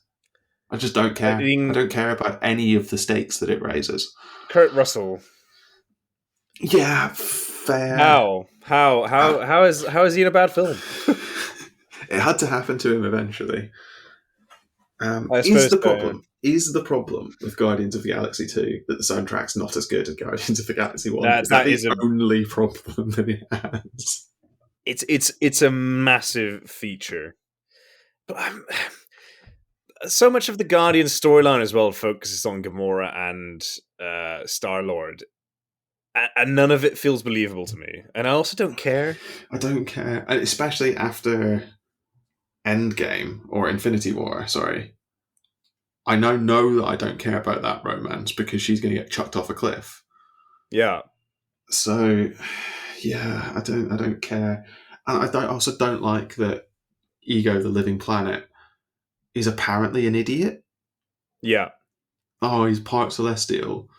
I just don't care. I don't care about any of the stakes that it raises. Kurt Russell. Yeah, fair. How is he in a bad film? It had to happen to him eventually. I Is suppose the problem with Guardians of the Galaxy 2 that the soundtrack's not as good as Guardians of the Galaxy 1? That is the only problem that it has. It's a massive feature. But so much of the Guardians storyline as well focuses on Gamora and Star-Lord. And none of it feels believable to me. And I also don't care. I don't care. And especially after Endgame, or Infinity War, sorry. I know that I don't care about that romance because she's going to get chucked off a cliff. Yeah. So, yeah, I don't care. And I also don't like that Ego, the Living Planet, is apparently an idiot. Yeah. Oh, he's part Celestial.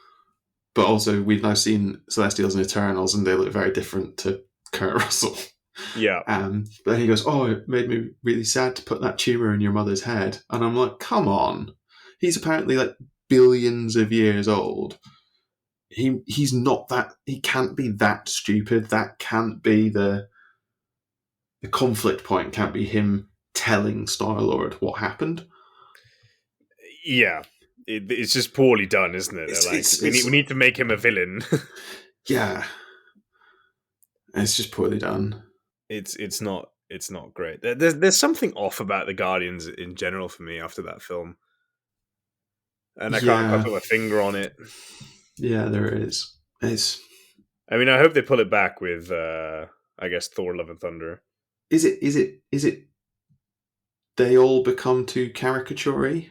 But also, we've now seen Celestials and Eternals, and they look very different to Kurt Russell. Yeah. But he goes, "Oh, it made me really sad to put that tumor in your mother's head." And I'm like, "Come on!" He's apparently like billions of years old. He's not that. He can't be that stupid. That can't be the conflict point. Can't be him telling Star Lord what happened. Yeah. It's just poorly done, isn't it? They're It's like, it's we it's need to make him a villain. yeah. It's just poorly done. It's not great. There's something off about the Guardians in general for me after that film, and I can't quite Yeah, put my finger on it. yeah, there is. It's I mean, I hope they pull it back with, I guess, Thor: Love and Thunder. is it they all become too caricature-y?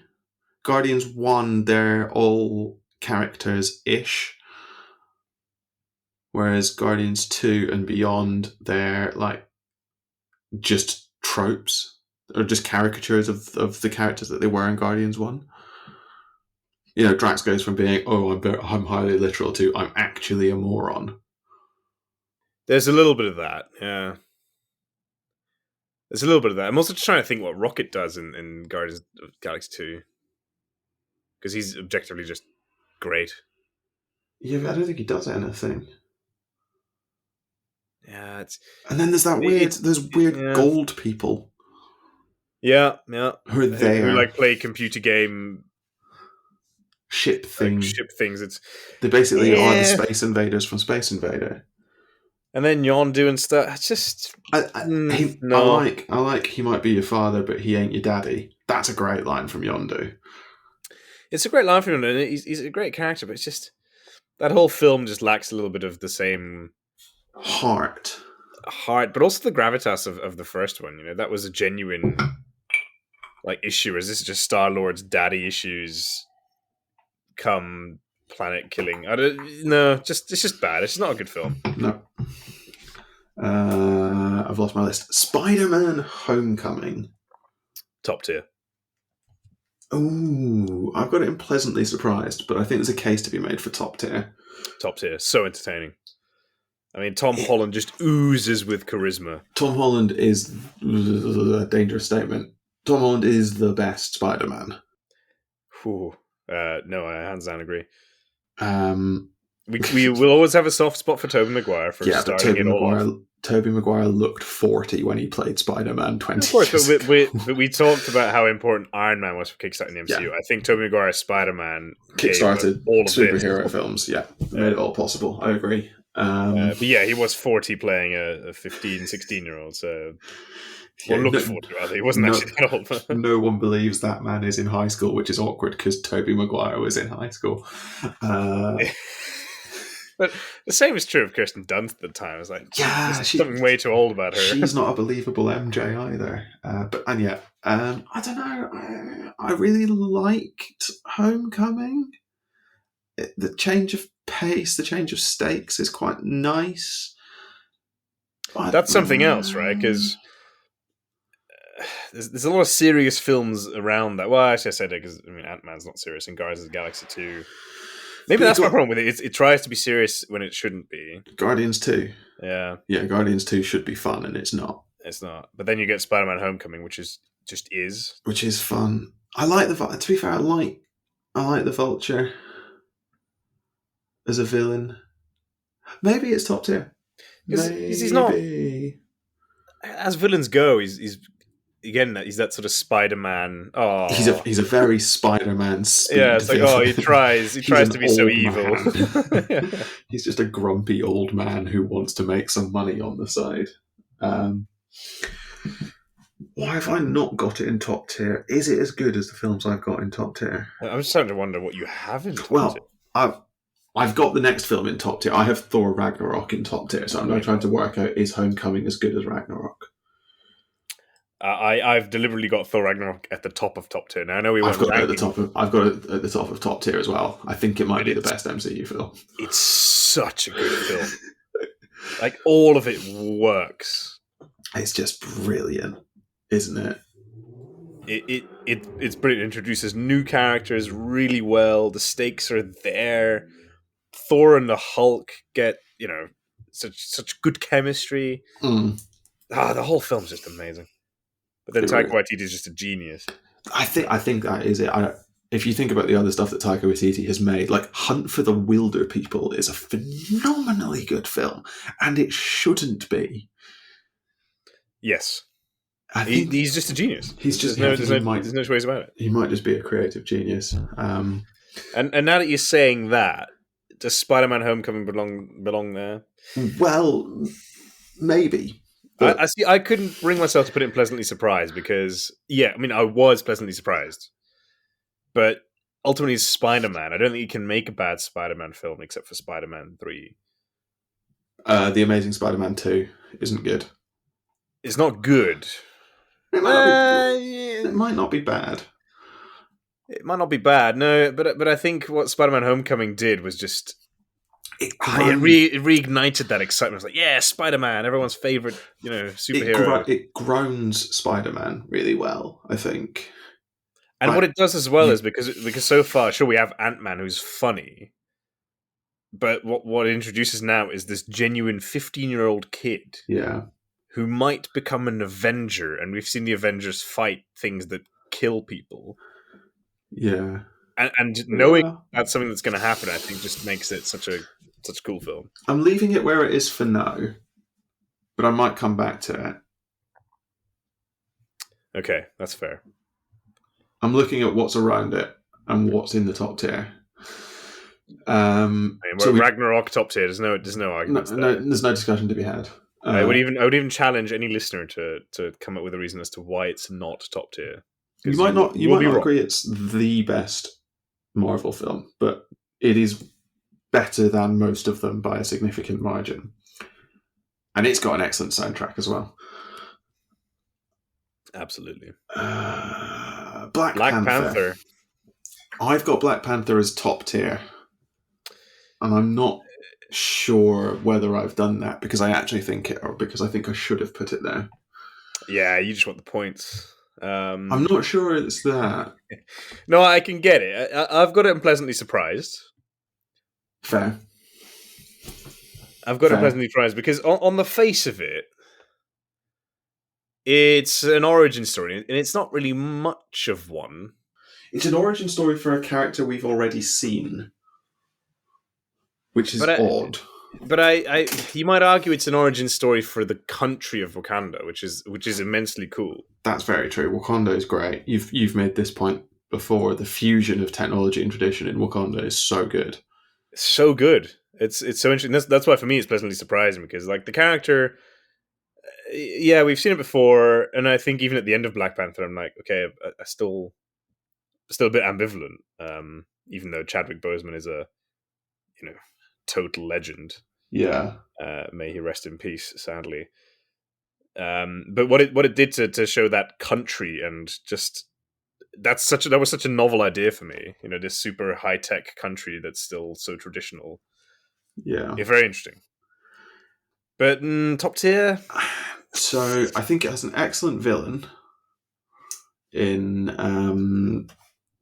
Guardians 1, they're all characters ish, whereas Guardians 2 and beyond, they're like just tropes or just caricatures of the characters that they were in Guardians 1. You know, Drax goes from being, "Oh, I'm highly literal," to "I'm actually a moron." There's a little bit of that, yeah. There's a little bit of that. I'm also just trying to think what Rocket does in Guardians of the Galaxy 2, because he's objectively just great. Yeah, I don't think he does anything. Yeah, it's And then there's that weird, it, there's weird yeah, gold people yeah, yeah. who are Who there, like play computer game ship like thing. ship things. It's They basically are the yeah, Space Invaders from Space Invader. and then Yon doing stuff. It's just no. I like he might be your father, but he ain't your daddy. That's a great line from Yondu. It's a great line for him, and he's a great character. But it's just that whole film just lacks a little bit of the same Heart. heart, but also the gravitas of the first one. You know, that was a genuine like issue. Is this just Star Lord's daddy issues come planet killing? I don't no, just it's just bad. It's just not a good film. No. I've lost my list. Spider-Man: Homecoming. Top tier, Ooh, I've got it in pleasantly surprised, but I think there's a case to be made for top tier. top tier. So entertaining. I mean, Tom Holland just oozes with charisma. Tom Holland is a dangerous statement. Tom Holland is the best Spider-Man. Whew. No, I hands down agree. Um, We will always have a soft spot for Tobey Maguire for yeah, but starting it all off. Tobey Maguire looked 40 when he played Spider-Man 20 Of course, years but we talked about how important Iron Man was for kickstarting the MCU. Yeah. I think Tobey Maguire's Spider-Man kickstarted all of superhero this. films. Yeah, made it all possible. I agree. But yeah, he was 40 playing a 15, 16-year-old, so... Well, looked 40, rather. He wasn't actually that old. No one believes that man is in high school, which is awkward because Tobey Maguire was in high school. But the same is true of Kirsten Dunst at the time. It's like, yeah, there's something way too old about her. She's not a believable MJ either. I don't know. I really liked Homecoming. The change of pace, the change of stakes is quite nice. That's something else, right? Because there's a lot of serious films around that. Well, actually, I said it because I mean Ant-Man's not serious, and Guardians of the Galaxy 2. Maybe that's my problem with it. It tries to be serious when it shouldn't be. Guardians 2. Yeah, Guardians 2 should be fun, and it's not. It's not. But then you get Spider-Man: Homecoming, which is which is fun. I like the. To be fair, I like the Vulture as a villain. Maybe it's top tier. Maybe he's not. As villains go, he's again he's that sort of Spider-Man. Oh, he's a very Spider-Man. Yeah, it's like villain. He tries to be so evil. He's just a grumpy old man who wants to make some money on the side. Why have I not got it in top tier? Is it as good as the films I've got in top tier? I'm just starting to wonder what you have in top tier. I've got the next film in top tier. I have Thor Ragnarok in top tier, so I'm now trying to work out, is Homecoming as good as Ragnarok? I've deliberately got Thor Ragnarok at the top of top tier. Now I know I've got it at the top of top tier as well. I think it might be the best MCU film. It's such a good film. Like all of it works. It's just brilliant, isn't it? It's brilliant. It introduces new characters really well. The stakes are there. Thor and the Hulk get such good chemistry. the whole film's just amazing. But then It Taika really, Waititi is just a genius. I think that is it. If you think about the other stuff that Taika Waititi has made, like Hunt for the Wilder People is a phenomenally good film, and it shouldn't be. Yes, I think he's just a genius. he's There's just. no I there's think no there's no two ways about it. he might just be a creative genius. And now that you're saying that, does Spider-Man: Homecoming belong there? Well, maybe, I but see. I couldn't bring myself to put it in pleasantly surprised because, yeah, I mean, I was pleasantly surprised, but ultimately, it's Spider-Man. I don't think you can make a bad Spider-Man film except for Spider-Man 3. The Amazing Spider-Man 2 isn't good. It's not good. It might not be. It might not be bad. It might not be bad, no, but I think what Spider-Man: Homecoming did was just It it reignited that excitement. It was like, yeah, Spider-Man, everyone's favorite, superhero. it grounds Spider-Man really well, I think. And what Like it does as well you, is because so far, sure, we have Ant-Man who's funny, but what it introduces now is this genuine 15-year-old kid yeah, who might become an Avenger, and we've seen the Avengers fight things that kill people. yeah. And knowing Yeah. that's something that's going to happen, I think just makes it such a cool film. I'm leaving it where it is for now, but I might come back to it. Okay, that's fair. I'm looking at what's around it and what's in the top tier. I mean, Ragnarok top tier. There's no arguments there. There's no discussion to be had. I would even challenge any listener to come up with a reason as to why it's not top tier. You might not wrong. agree it's the best Marvel film, but it is better than most of them by a significant margin. And it's got an excellent soundtrack as well. Absolutely. Black Panther. I've got Black Panther as top tier. And I'm not sure whether I've done that because I actually think it, or because I think I should have put it there. Yeah, you just want the points. I'm not sure it's that. No, I can get it. I've got it unpleasantly surprised. Fair. I've got it pleasantly surprised because on the face of it, it's an origin story, and it's not really much of one. It's an origin story for a character we've already seen, which is odd. But you might argue it's an origin story for the country of Wakanda, which is immensely cool. That's very true. Wakanda is great. You've made this point before. The fusion of technology and tradition in Wakanda is so good. It's so good. It's so interesting. That's why for me it's pleasantly surprising because like the character, yeah, we've seen it before, and I think even at the end of Black Panther, I'm like, okay, I still a bit ambivalent. Even though Chadwick Boseman is a total legend. Yeah. May he rest in peace, sadly. But what it did to show that country and just that was such a novel idea for me. This super high tech country that's still so traditional. Yeah. Very interesting. But top tier. So I think it has an excellent villain in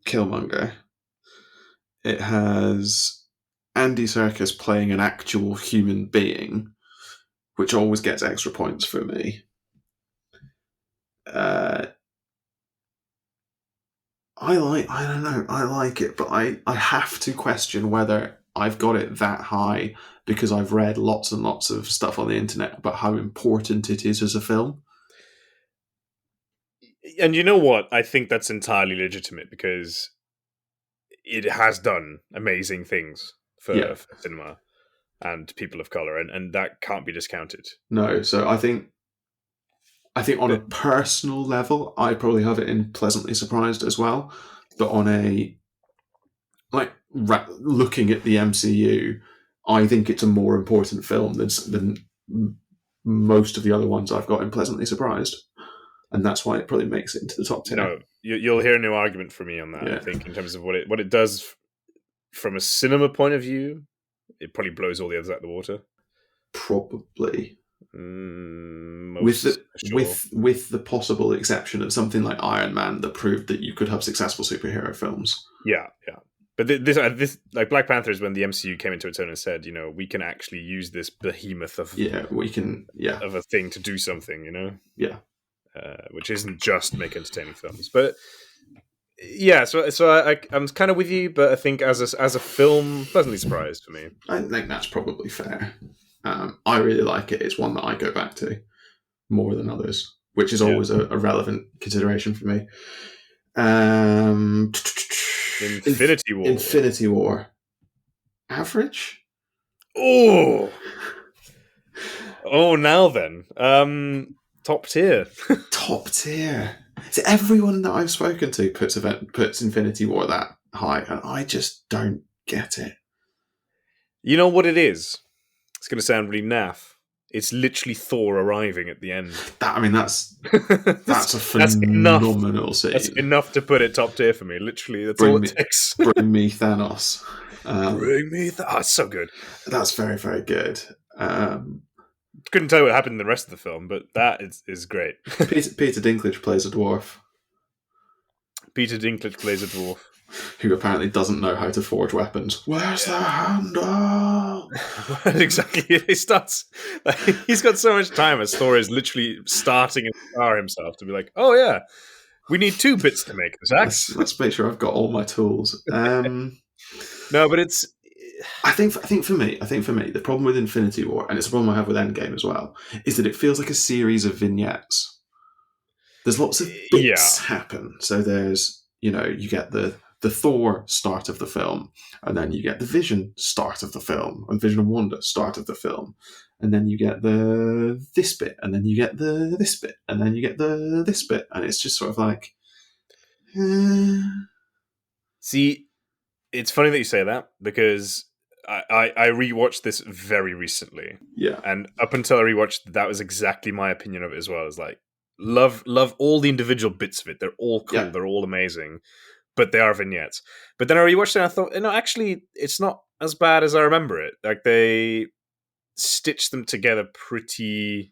Killmonger. It has Andy Serkis playing an actual human being, which always gets extra points for me. I don't know, I like it, but I have to question whether I've got it that high because I've read lots and lots of stuff on the internet about how important it is as a film. And you know what? I think that's entirely legitimate because it has done amazing things for cinema and people of color, and that can't be discounted. No, so I think on a personal level, I probably have it in pleasantly surprised as well. But on a looking at the MCU, I think it's a more important film than most of the other ones I've got in pleasantly surprised, and that's why it probably makes it into the top 10. No, you'll hear no argument from me on that. Yeah. I think in terms of what it does from a cinema point of view, it probably blows all the others out of the water. Probably. With the possible exception of something like Iron Man that proved that you could have successful superhero films. Yeah. But this like Black Panther is when the MCU came into its own and said, we can actually use this behemoth of we can. Yeah, of a thing to do something, yeah. which isn't just make entertaining films. But yeah, so I'm kind of with you, but I think as a film, pleasantly surprised for me. I think that's probably fair. I really like it. It's one that I go back to more than others, which is always a relevant consideration for me. Infinity War. Infinity War. Average? Oh, now then, top tier. Top tier. So everyone that I've spoken to puts Infinity War that high, and I just don't get it. You know what it is? It's going to sound really naff. It's literally Thor arriving at the end. That's a phenomenal scene. That's enough to put it top tier for me. Literally, that's all it takes. Bring me Thanos. Bring me Thanos. Oh, it's so good. That's very, very good. Couldn't tell you what happened in the rest of the film, but that is great. Peter Dinklage plays a dwarf. Peter Dinklage plays a dwarf. Who apparently doesn't know how to forge weapons. Where's the handle? Exactly. He starts. He's got so much time as Thor is literally starting a star himself to be like, oh yeah, we need 2 bits to make this axe. Let's make sure I've got all my tools. No, but it's. I think for me, the problem with Infinity War, and it's a problem I have with Endgame as well, is that it feels like a series of vignettes. There's lots of bits happen. So there's, you get the Thor start of the film, and then you get the Vision start of the film, and Vision and Wanda start of the film, and then you get the this bit, and then you get the this bit, and then you get the this bit, and it's just sort of like. See, it's funny that you say that because I rewatched this very recently. Yeah, and up until I rewatched, that was exactly my opinion of it as well. It's like love all the individual bits of it. They're all cool. Yeah. They're all amazing. But they are vignettes. But then I rewatched it and I thought, actually, it's not as bad as I remember it. Like, they stitched them together pretty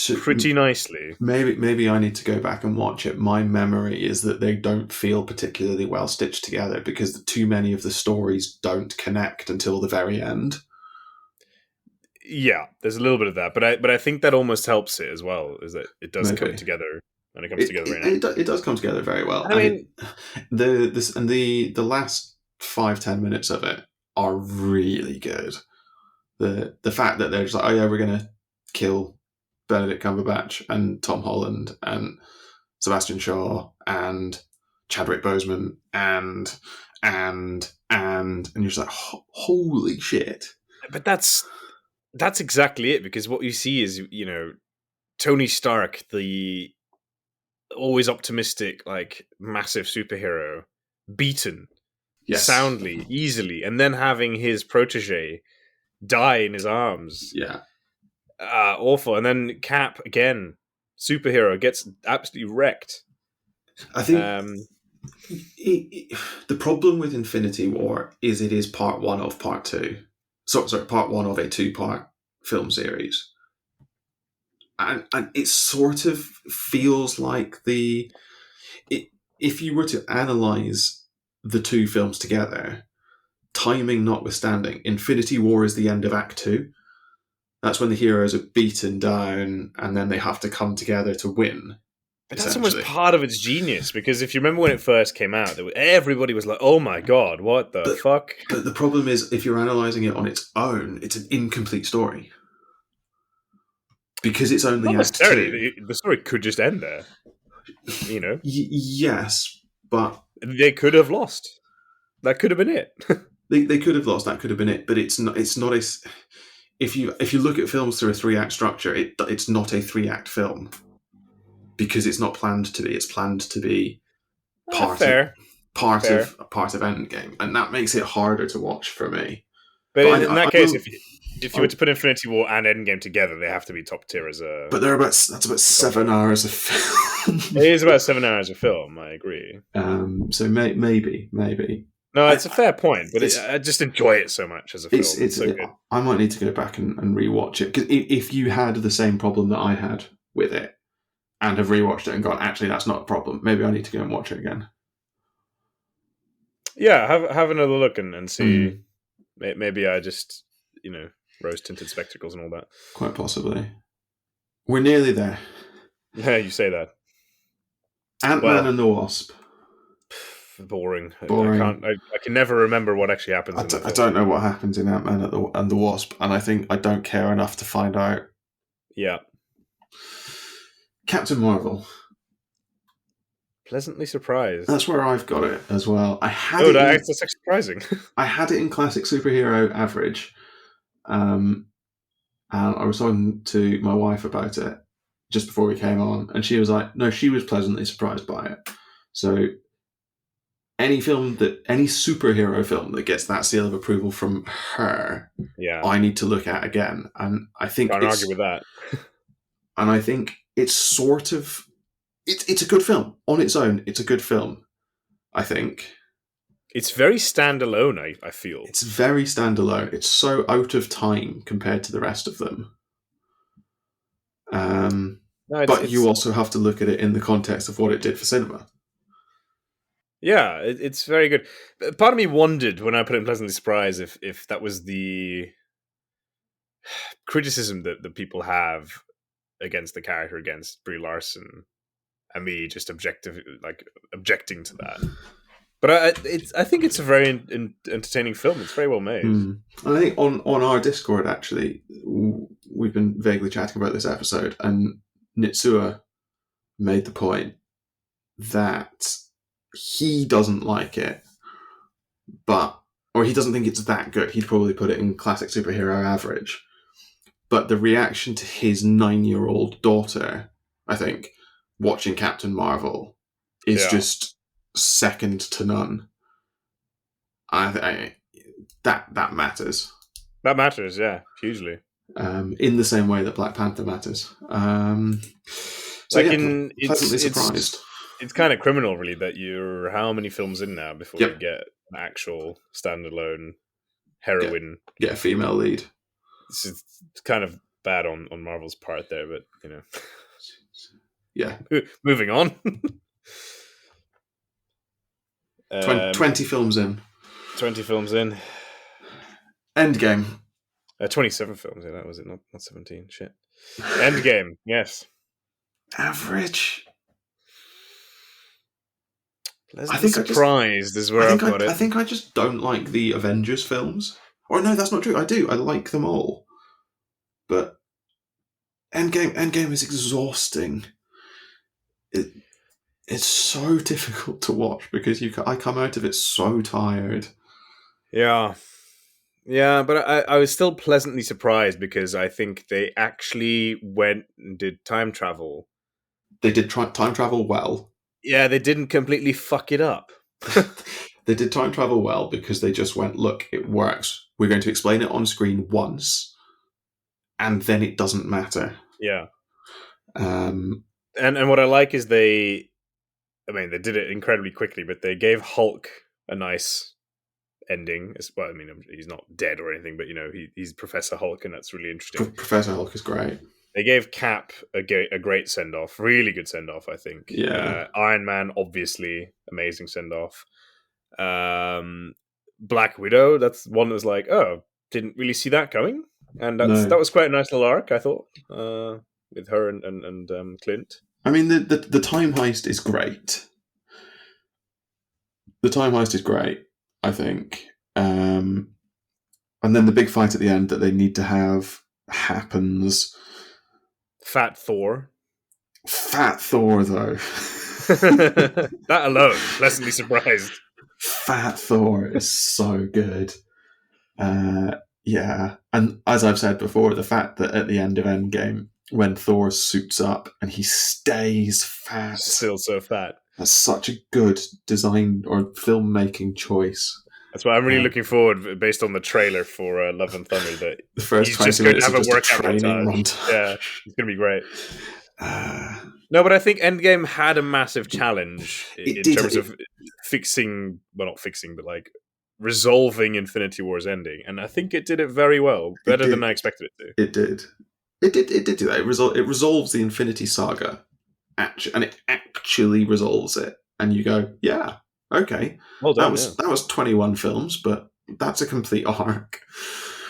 nicely. Maybe I need to go back and watch it. My memory is that they don't feel particularly well stitched together because too many of the stories don't connect until the very end. Yeah, there's a little bit of that. But I think that almost helps it as well, is that it does come together. And it comes together very nice. It does come together very well. I mean, the last 5-10 minutes of it are really good. The fact that they're just like, oh yeah, we're gonna kill Benedict Cumberbatch and Tom Holland and Sebastian Shaw and Chadwick Boseman and you're just like, holy shit. But that's exactly it, because what you see is, Tony Stark, the always optimistic, like massive superhero, beaten soundly, easily, and then having his protege die in his arms. Yeah. Awful. And then Cap, again, superhero, gets absolutely wrecked. I think the problem with Infinity War is it is part 1 of part 2. Sorry, part 1 of a 2-part film series. And it sort of feels like if you were to analyse the 2 films together, timing notwithstanding, Infinity War is the end of Act 2. That's when the heroes are beaten down and then they have to come together to win. But that's almost part of its genius, because if you remember when it first came out, everybody was like, oh my god, what the fuck? But the problem is, if you're analysing it on its own, it's an incomplete story. Because it's only Act 2. The story could just end there. Yes, but they could have lost. That could have been it. they could have lost. That could have been it. But it's not a. If you look at films through a 3-act structure, it's not a 3-act film because it's not planned to be. It's planned to be part of Endgame, and that makes it harder to watch for me. But in that case, if you were to put Infinity War and Endgame together, they have to be top tier as a. But that's about 7 hours of film. It is about 7 hours of film. I agree. So maybe. No, it's a fair point, but I just enjoy it so much as a film. It's so good. I might need to go back and rewatch it, because if you had the same problem that I had with it and have rewatched it and gone, actually, that's not a problem, maybe I need to go and watch it again. Yeah, have another look and see. Mm, Maybe I just rose tinted spectacles and all that. quite possibly. We're nearly there. Yeah, you say that. Ant-Man Well, and the Wasp. boring. I Boring. can't. I can never remember what actually happens in that I film. don't know what happens in Ant-Man and the Wasp, and I think I don't care enough to find out. Yeah, Captain Marvel. pleasantly surprised. That's where I've got it as well. Oh, that's actually surprising. I had it in classic superhero average, and I was talking to my wife about it just before we came on, and she was like, "No, she was pleasantly surprised by it." So any superhero film that gets that seal of approval from her, Yeah, I need to look at again, and can't argue with that. I think it's sort of it's a good film on its own. It's a good film. I think It's very standalone. I feel. it's very standalone. It's so out of time compared to the rest of them. No, But you also have to look at it in the context of what it did for cinema. Yeah, it's very good. Part of me wondered when I put it in pleasantly surprised if that was the criticism that people have against the character, against Brie Larson, and me just objecting to that. But I think it's a very entertaining film. It's very well made. And I think on our Discord, actually, we've been vaguely chatting about this episode, and Nitsua made the point that he doesn't like it, or he doesn't think it's that good. He'd probably put it in classic superhero average. But the reaction to his 9-year-old daughter, I think, watching Captain Marvel is just second to none. That matters. That matters, yeah, hugely. In the same way that Black Panther matters. Pleasantly surprised. It's kind of criminal, really, that you're how many films in now before you get an actual standalone heroine. Get a female lead. This is kind of bad on Marvel's part there, but Yeah. Moving on. 20 films in. 20 films in. Endgame. 27 films in. That was it, not 17. Shit. Endgame. Yes. Average. Surprised is where I've got it. I think I just don't like the Avengers films. Or no, that's not true. I do. I like them all. But Endgame is exhausting. It's so difficult to watch because I come out of it so tired. Yeah. Yeah, but I was still pleasantly surprised because I think they actually went and did time travel. They did time travel well. Yeah, they didn't completely fuck it up. They did time travel well because they just went, look, it works. We're going to explain it on screen once, and then it doesn't matter. Yeah. And what I like is they did it incredibly quickly, but they gave Hulk a nice ending. Well, I mean, he's not dead or anything, but he's Professor Hulk, and that's really interesting. Professor Hulk is great. They gave Cap a great send off, really good send off. I think. Yeah. Iron Man, obviously, amazing send off. Black Widow, that's one that's like, oh, didn't really see that coming, and that was quite a nice little arc, I thought, with her and Clint. I mean, the time heist is great. The time heist is great, I think. And then the big fight at the end that they need to have happens. Fat Thor, though. That alone, pleasantly surprised. Fat Thor is so good. Yeah. And as I've said before, the fact that at the end of Endgame, when Thor suits up and he stays fat. Still so fat. That's such a good design or filmmaking choice. That's why I'm really looking forward, based on the trailer for Love and Thunder, that the first he's 20 just going to minutes have a workout montage. Yeah, it's going to be great. No, but I think Endgame had a massive challenge in terms of not fixing, but like resolving Infinity War's ending, and I think it did it very well, better than I expected it to. It did. It did do that. It resolves the Infinity Saga, and it actually resolves it, and you go, yeah, Okay, Well that done, yeah. was 21 films, but that's a complete arc.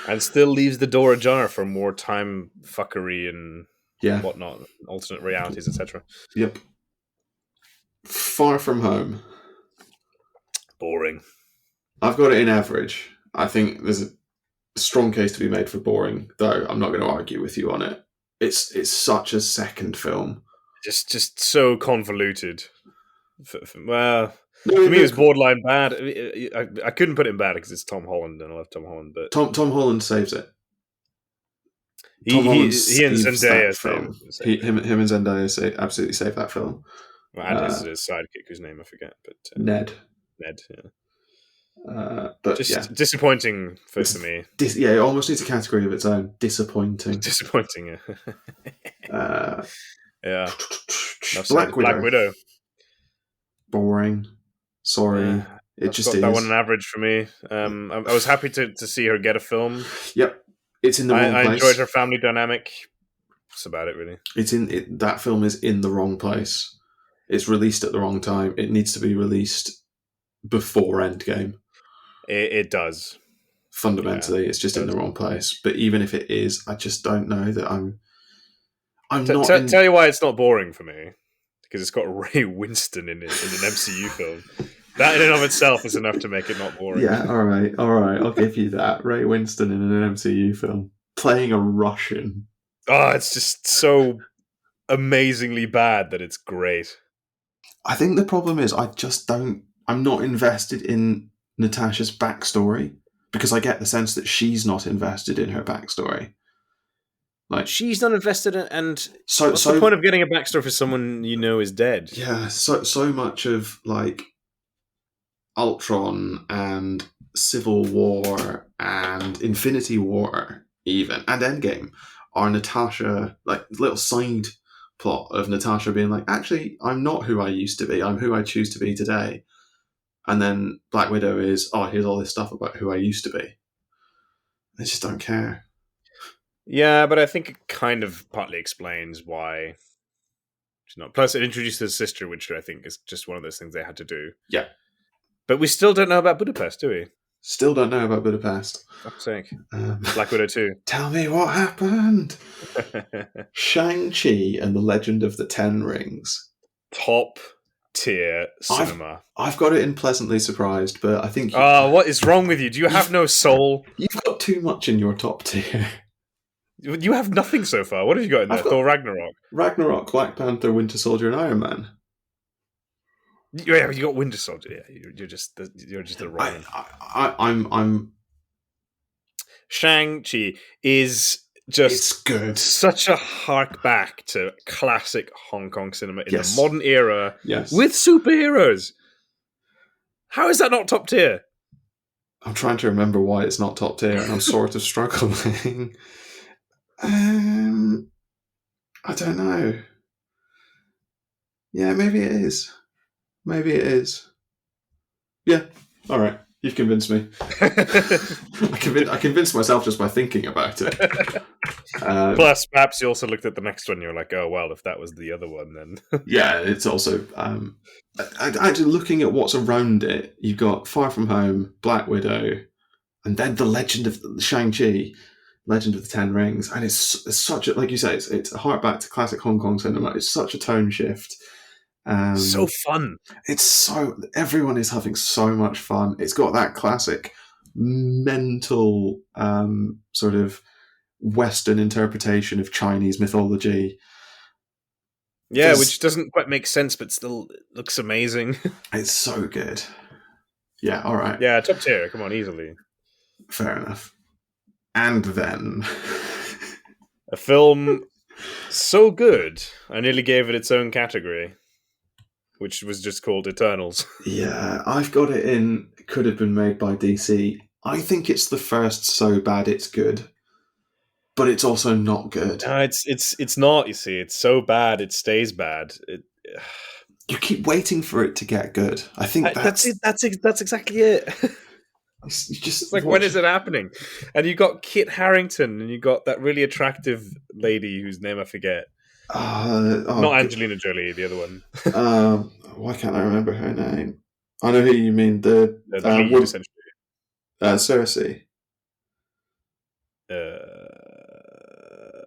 And still leaves the door ajar for more time fuckery and Yeah. whatnot, alternate realities, etc. Yep. Far From Home. Boring. I've got it in average. I think there's a strong case to be made for boring, though I'm not going to argue with you on it. It's such a second film. Just so convoluted. Well, No, for me, it was look, borderline bad. I couldn't put it in bad because it's Tom Holland, and I love Tom Holland. But Tom Holland saves it. Tom Holland he and saves that Zendaya save film. save it. Him and Zendaya absolutely save that film. And his sidekick, whose name I forget, but Ned. Ned. Yeah. But yeah, Just disappointing for me. Yeah, it almost needs a category of its own. Disappointing. Disappointing. Uh, Yeah. Black Widow. Boring. Sorry. It just got is. that one an average for me. I was happy to see her get a film. Yep. It's in the wrong place. I enjoyed her family dynamic. That's about it, really. That film is in the wrong place. It's released at the wrong time. It needs to be released before Endgame. It does. Fundamentally, it's just in the wrong place. But even if it is, I just don't know that I'm not. Tell you why it's not boring for me. Because it's got Ray Winston in it in an MCU film. That in and of itself is enough to make it not boring. Yeah, all right. I'll give you that. Ray Winston in an MCU film playing a Russian. Oh, it's just so amazingly bad that it's great. I think the problem is I'm not invested in Natasha's backstory because I get the sense that she's not invested in her backstory. Like she's not invested in, and what's the point of getting a backstory for someone you know is dead? Yeah, so much of like Ultron and Civil War and Infinity War even and Endgame are Natasha, like little side plot of Natasha being like, actually, I'm not who I used to be. I'm who I choose to be today. And then Black Widow is, oh, here's all this stuff about who I used to be. I just don't care. Yeah, but I think it kind of partly explains why she's not. Plus, it introduces her sister, which I think is just one of those things they had to do. Yeah. But we still don't know about Budapest, do we? Still don't know about Budapest. Fuck's sake. Black Widow 2. Tell me what happened. Shang-Chi and the Legend of the Ten Rings. Top tier cinema. I've got it in Pleasantly Surprised, but I think... what is wrong with you? Do you have no soul? You've got too much in your top tier. You have nothing so far. What have you got in there? Thor Ragnarok. Ragnarok, Black Panther, Winter Soldier, and Iron Man. Yeah, you got Winter Soldier. Yeah, you're just the wrong. I'm. Shang-Chi is just it's good. Such a hark back to classic Hong Kong cinema in the modern era with superheroes. How is that not top tier? I'm trying to remember why it's not top tier, and I'm sort of struggling. I don't know. Yeah, maybe it is. Yeah, all right. You've convinced me. I convinced myself just by thinking about it. Plus, perhaps you also looked at the next one and you're like, oh, well, if that was the other one, then... Yeah, it's also... actually, looking at what's around it, you've got Far From Home, Black Widow, and then The Legend of Shang-Chi, Legend of the Ten Rings, and it's such a... Like you say, it's a hark back to classic Hong Kong cinema. It's such a tone shift. So fun. Everyone is having so much fun. It's got that classic mental sort of Western interpretation of Chinese mythology. Yeah, which doesn't quite make sense, but still looks amazing. It's so good. Yeah, all right. Yeah, top tier. Come on, easily. Fair enough. And then... a film so good, I nearly gave it its own category, which was just called Eternals. Yeah, I've got it in could have been made by DC. I think it's the first so bad it's good, but it's also not good. No, it's not, you see. It's so bad it stays bad. You keep waiting for it to get good. I think that's exactly it. It's like, when is it happening? And you got Kit Harington, and you got that really attractive lady whose name I forget. Not Angelina Jolie, the other one. Why can't I remember her name? I know who you mean. The The lead, wood, essentially. Cersei.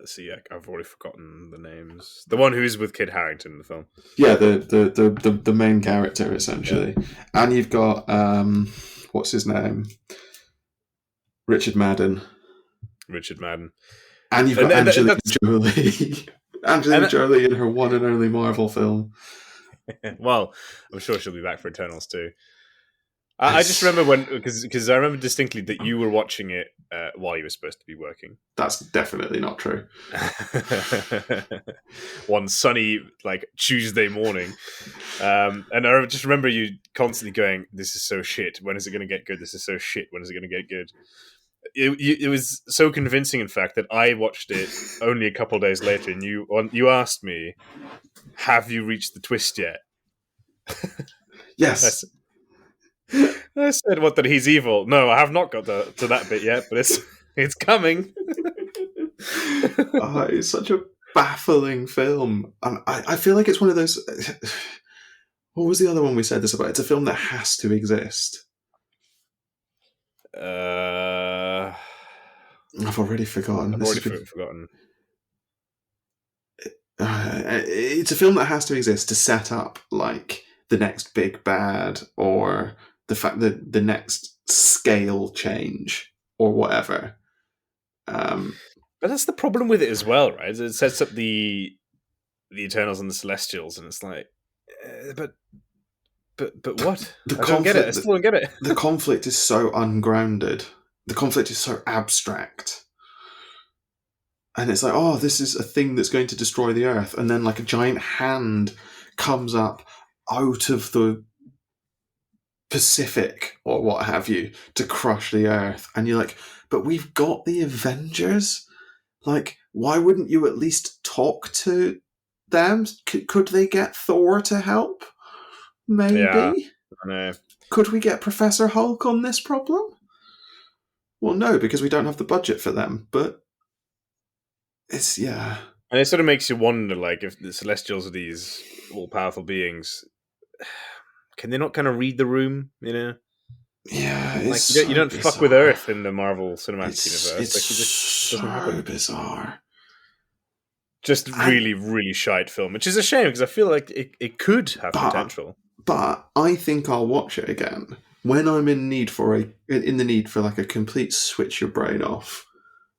See, I've already forgotten the names. The one who's with Kid Harington in the film. Yeah, the main character essentially, and you've got what's his name, Richard Madden, Richard Madden, and you've got and Angelina that's Jolie, Angelina and Jolie in her one and only Marvel film. well, I'm sure she'll be back for Eternals too. I just It's, remember when because I remember distinctly that you were watching it while you were supposed to be working. that's definitely not true. One sunny like Tuesday morning, and I just remember you constantly going, "This is so shit. When is it going to get good? This is so shit. When is it going to get good?" It was so convincing, in fact, that I watched it only a couple of days later, and you asked me, "Have you reached the twist yet?" I, Yes. s- I said, "What? That he's evil?" No, I have not got to that bit yet, but it's coming. It's such a baffling film. I feel like it's one of those. What was the other one we said this about? It's a film that has to exist. uh, I've already forgotten. I've This already has been. forgotten. It's a film that has to exist to set up like the next big bad or the fact that the next scale change or whatever. But that's the problem with it as well, right? It sets up the Eternals and the Celestials, and it's like, but what? The I don't get it. I conflict, still don't get it. the conflict is so ungrounded. The conflict is so abstract. And it's like, oh, this is a thing that's going to destroy the earth. And then like a giant hand comes up out of the Pacific or what have you to crush the earth. And you're like, but we've got the Avengers. Like, why wouldn't you at least talk to them? Could they get Thor to help? Yeah, Maybe. I know. Could we get Professor Hulk on this problem? Well, no, because we don't have the budget for them. But it's, yeah. And it sort of makes you wonder, like, if the Celestials are these all-powerful beings, can they not kind of read the room? You know, Yeah, it's like you so don't fuck with bizarre. Earth in the Marvel Cinematic Universe. It's Like, it just doesn't so happen. bizarre. Just And really, really shite film, which is a shame because I feel like it could have but potential. but I think I'll watch it again when I'm in the need for like a complete switch your brain off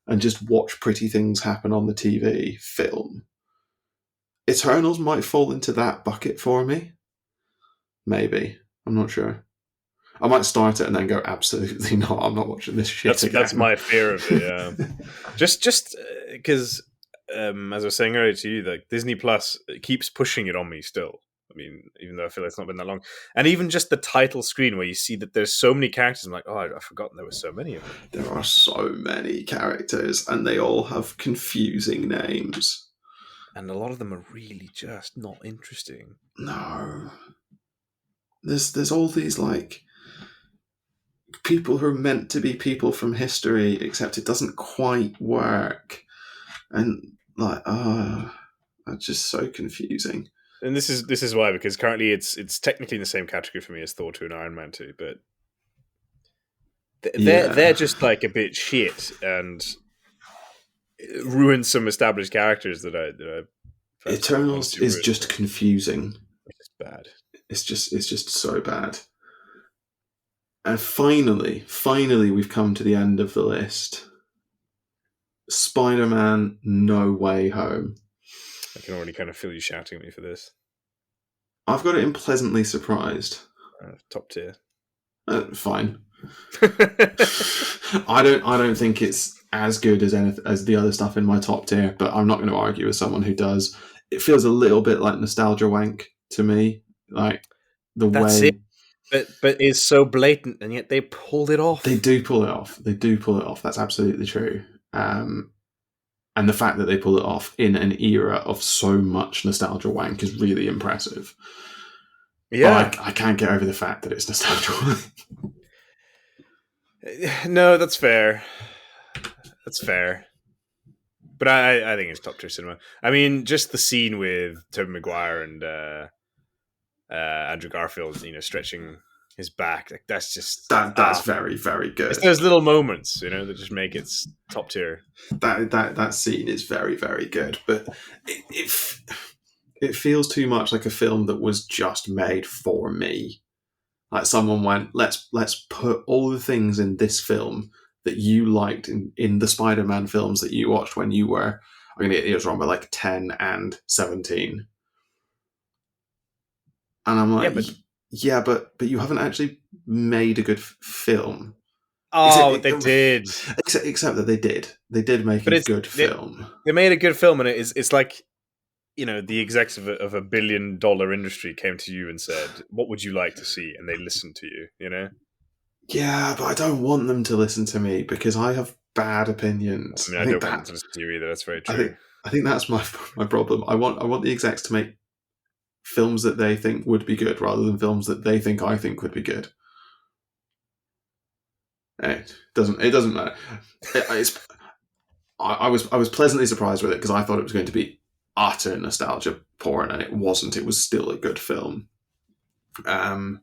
and just watch pretty things happen on the TV film. Eternals might fall into that bucket for me. Maybe. I'm not sure. I might start it and then go, absolutely not. I'm not watching this shit That's again. my fear of it. Yeah, just because, as I was saying earlier to you, like Disney Plus keeps pushing it on me still. I mean, even though I feel like it's not been that long, and even just the title screen where you see that there's so many characters, I'm like, oh, I've forgotten there were so many of them. There are so many characters and they all have confusing names. And a lot of them are really just not interesting. No. There's all these like people who are meant to be people from history, except it doesn't quite work. And like, it's just so confusing. And this is why, because currently it's technically in the same category for me as Thor 2 and Iron Man 2, but they're Yeah. just like a bit shit and ruin some established characters that I Eternals honestly is ruined. just confusing. It's bad. It's just so bad. And finally, we've come to the end of the list. Spider-Man: No Way Home. I can already kind of feel you shouting at me for this. I've got it in pleasantly surprised. Top tier. Fine. I don't think it's as good as the other stuff in my top tier, but I'm not going to argue with someone who does. It feels a little bit like nostalgia wank to me, like the That's it. way But it's so blatant, and yet they pulled it off. they do pull it off. They do pull it off. That's absolutely true. And the fact that they pull it off in an era of so much nostalgia wank is really impressive. Yeah. But I can't get over the fact that it's nostalgia wank. No, that's fair. That's fair. But I think it's top tier cinema. I mean, just the scene with Tobey Maguire and Andrew Garfield, stretching his back. Like, that's just That's very, very it's good. those little moments, that just make it top tier. That scene is very, very good, but it feels too much like a film that was just made for me. Like someone went, let's put all the things in this film that you liked in the Spider-Man films that you watched when you were, I'm going to get years wrong, but like 10 and 17. And I'm like, but you haven't actually made a good film. Oh, they did. Except that they did. They did make a good film. They made a good film, and it's like, the execs of a $1 billion industry came to you and said, "What would you like to see?" And they listened to you. Yeah, but I don't want them to listen to me because I have bad opinions. I don't want them to listen to you either. That's very true. I think that's my problem. I want the execs to make films that they think would be good rather than films that they think I think would be good. It doesn't matter. I was pleasantly surprised with it because I thought it was going to be utter nostalgia porn, and it wasn't. It was still a good film. It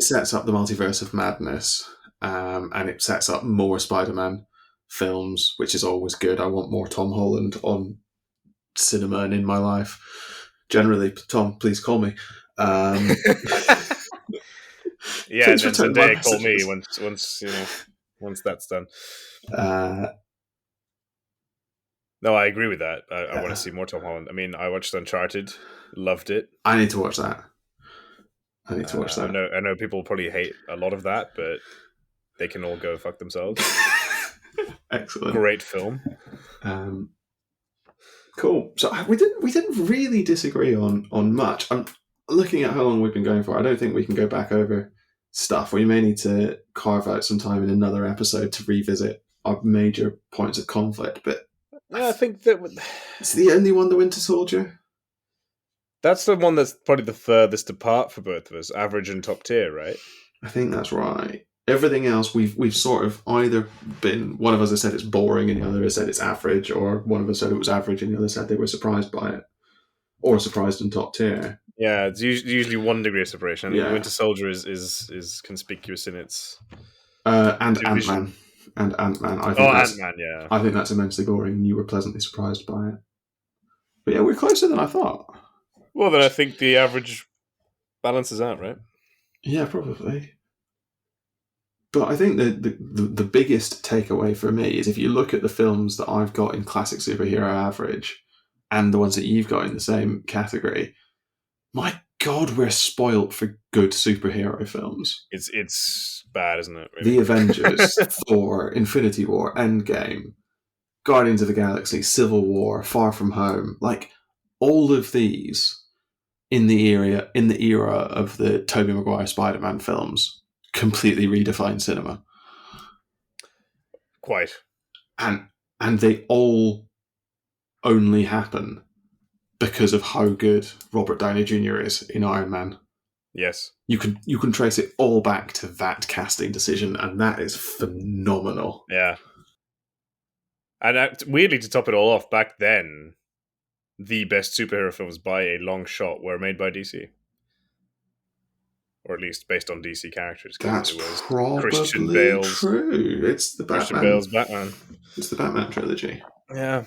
sets up the multiverse of madness, and it sets up more Spider-Man films, which is always good. I want more Tom Holland on cinema and in my life. Generally, Tom, please call me. Yeah, and then Zendaya call me once that's done. No, I agree with that. I want to see more Tom Holland. I mean, I watched Uncharted, loved it. I need to watch that. I know people probably hate a lot of that, but they can all go fuck themselves. Excellent, great film. Cool. So we didn't really disagree on much. I'm looking at how long we've been going for. I don't think we can go back over stuff. We may need to carve out some time in another episode to revisit our major points of conflict. But yeah, I think that it's the only one, the Winter Soldier. That's the one that's probably the furthest apart for both of us, average and top tier, right? I think that's right. Everything else we've sort of either been, one of us has said it's boring and the other has said it's average, or one of us said it was average and the other said they were surprised by it, or surprised in top tier. Yeah, it's usually 1 degree of separation. Yeah. Winter Soldier is conspicuous in its and Ant-Man. And Ant-Man. Ant-Man, yeah. I think that's immensely boring and you were pleasantly surprised by it. But yeah, we're closer than I thought. Well, then I think the average balances out, right? Yeah, probably. But I think the biggest takeaway for me is if you look at the films that I've got in classic superhero average and the ones that you've got in the same category, my God, we're spoilt for good superhero films. It's bad, isn't it? Really? The Avengers, Thor, Infinity War, Endgame, Guardians of the Galaxy, Civil War, Far From Home, like all of these in the era of the Tobey Maguire Spider-Man films completely redefined cinema. Quite. And they all only happen because of how good Robert Downey Jr. is in Iron Man. Yes. You can trace it all back to that casting decision, and that is phenomenal. Yeah. And weirdly, to top it all off, back then, the best superhero films by a long shot were made by DC. Or at least based on DC characters. That's it was probably Christian Bale's, true. It's the Batman. Christian Bale's Batman. It's the Batman trilogy. Yeah.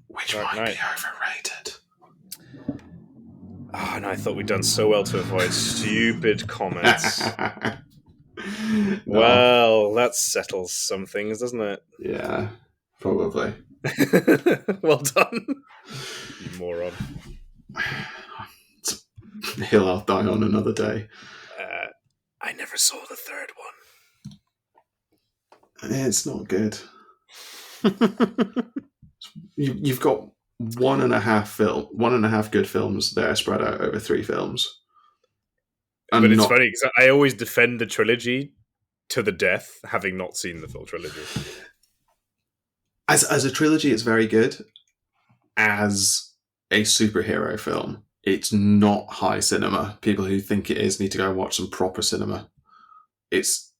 Which might be overrated. Oh, and I thought we'd done so well to avoid stupid comments. No. Well, that settles some things, doesn't it? Yeah, probably. Well done. You moron. It's a hill I'll die on another day. I never saw the third one. It's not good. You've got one and a half good films there spread out over 3 films. But it's funny because I always defend the trilogy to the death, having not seen the full trilogy. As a trilogy, it's very good. As a superhero film, it's not high cinema. People who think it is need to go and watch some proper cinema. It's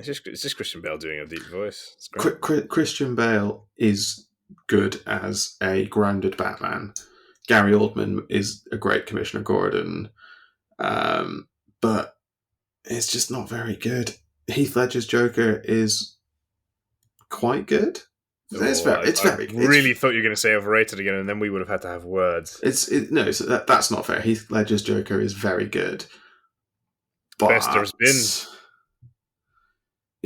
just Christian Bale doing a deep voice. It's great. Christian Bale is good as a grounded Batman. Gary Oldman is a great Commissioner Gordon. But it's just not very good. Heath Ledger's Joker is quite good. It's I very really thought you were going to say Overrated again, and then we would have had to have words. that's not fair. Heath Ledger's Joker is very good. But Best there's been.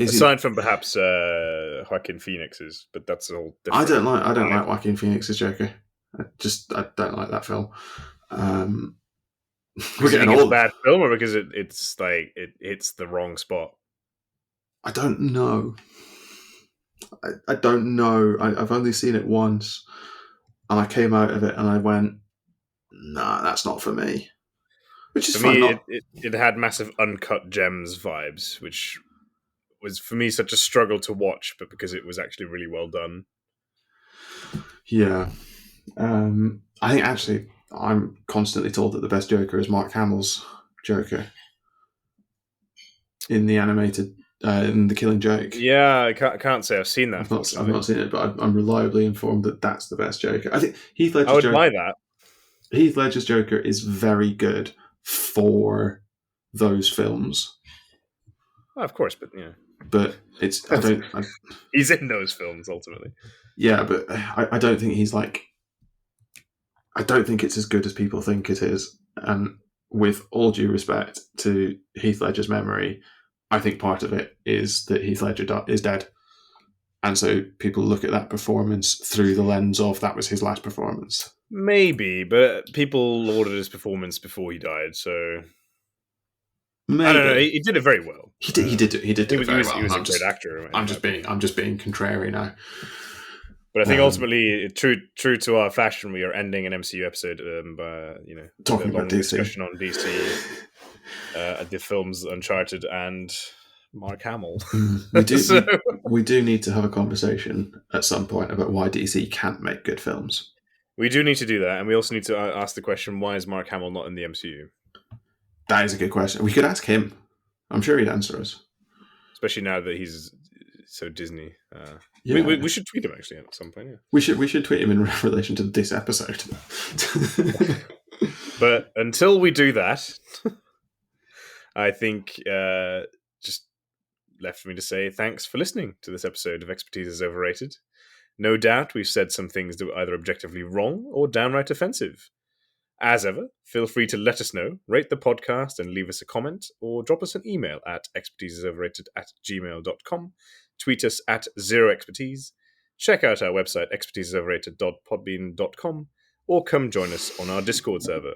Aside from perhaps Joaquin Phoenix's, but that's all different. I don't like Joaquin Phoenix's Joker. I don't like that film. We're getting a bad film, or because it's like it hits the wrong spot. I don't know. I don't know. I've only seen it once, and I came out of it and I went, "Nah, that's not for me." Which is for me. It had massive Uncut Gems vibes, which was for me such a struggle to watch, but because it was actually really well done. Yeah, I think actually I'm constantly told that the best Joker is Mark Hamill's Joker in the animated. In The Killing Joke. Yeah, I can't say I've seen that. I've not seen it, but I'm reliably informed that that's the best Joker. I think Heath Ledger's I would Joker, buy that. Heath Ledger's Joker is very good for those films. Oh, of course, but yeah. But it's he's in those films ultimately. Yeah, but I don't think he's like. I don't think it's as good as people think it is. And with all due respect to Heath Ledger's memory, I think part of it is that Heath Ledger is dead. And so people look at that performance through the lens of that was his last performance. Maybe, but people lauded his performance before he died, so... Maybe. I don't know, he did it very well. He did do it very well. He was a great actor. I'm just being contrary now. But I think ultimately, true to our fashion, we are ending an MCU episode by talking about DC. Discussion on DC, the films Uncharted and Mark Hamill. We do need to have a conversation at some point about why DC can't make good films. We do need to do that, and we also need to ask the question: why is Mark Hamill not in the MCU? That is a good question. We could ask him. I'm sure he'd answer us. Especially now that he's so Disney. Yeah. We should tweet him actually at some point. Yeah. We should tweet him in relation to this episode. But until we do that, I think just left for me to say thanks for listening to this episode of Expertise is Overrated. No doubt we've said some things that were either objectively wrong or downright offensive. As ever, feel free to let us know, rate the podcast and leave us a comment, or drop us an email at expertiseisoverrated@gmail.com, tweet us at zeroexpertise, check out our website expertiseisoverrated.podbean.com, or come join us on our Discord server.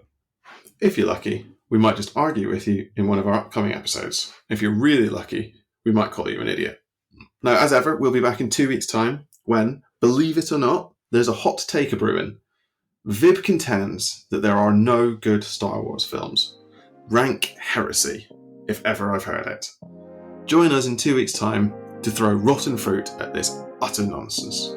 If you're lucky, we might just argue with you in one of our upcoming episodes. If you're really lucky, we might call you an idiot. Now, as ever, we'll be back in 2 weeks' time when, believe it or not, there's a hot take a brewing. Vib contends that there are no good Star Wars films. Rank heresy, if ever I've heard it. Join us in 2 weeks' time to throw rotten fruit at this utter nonsense.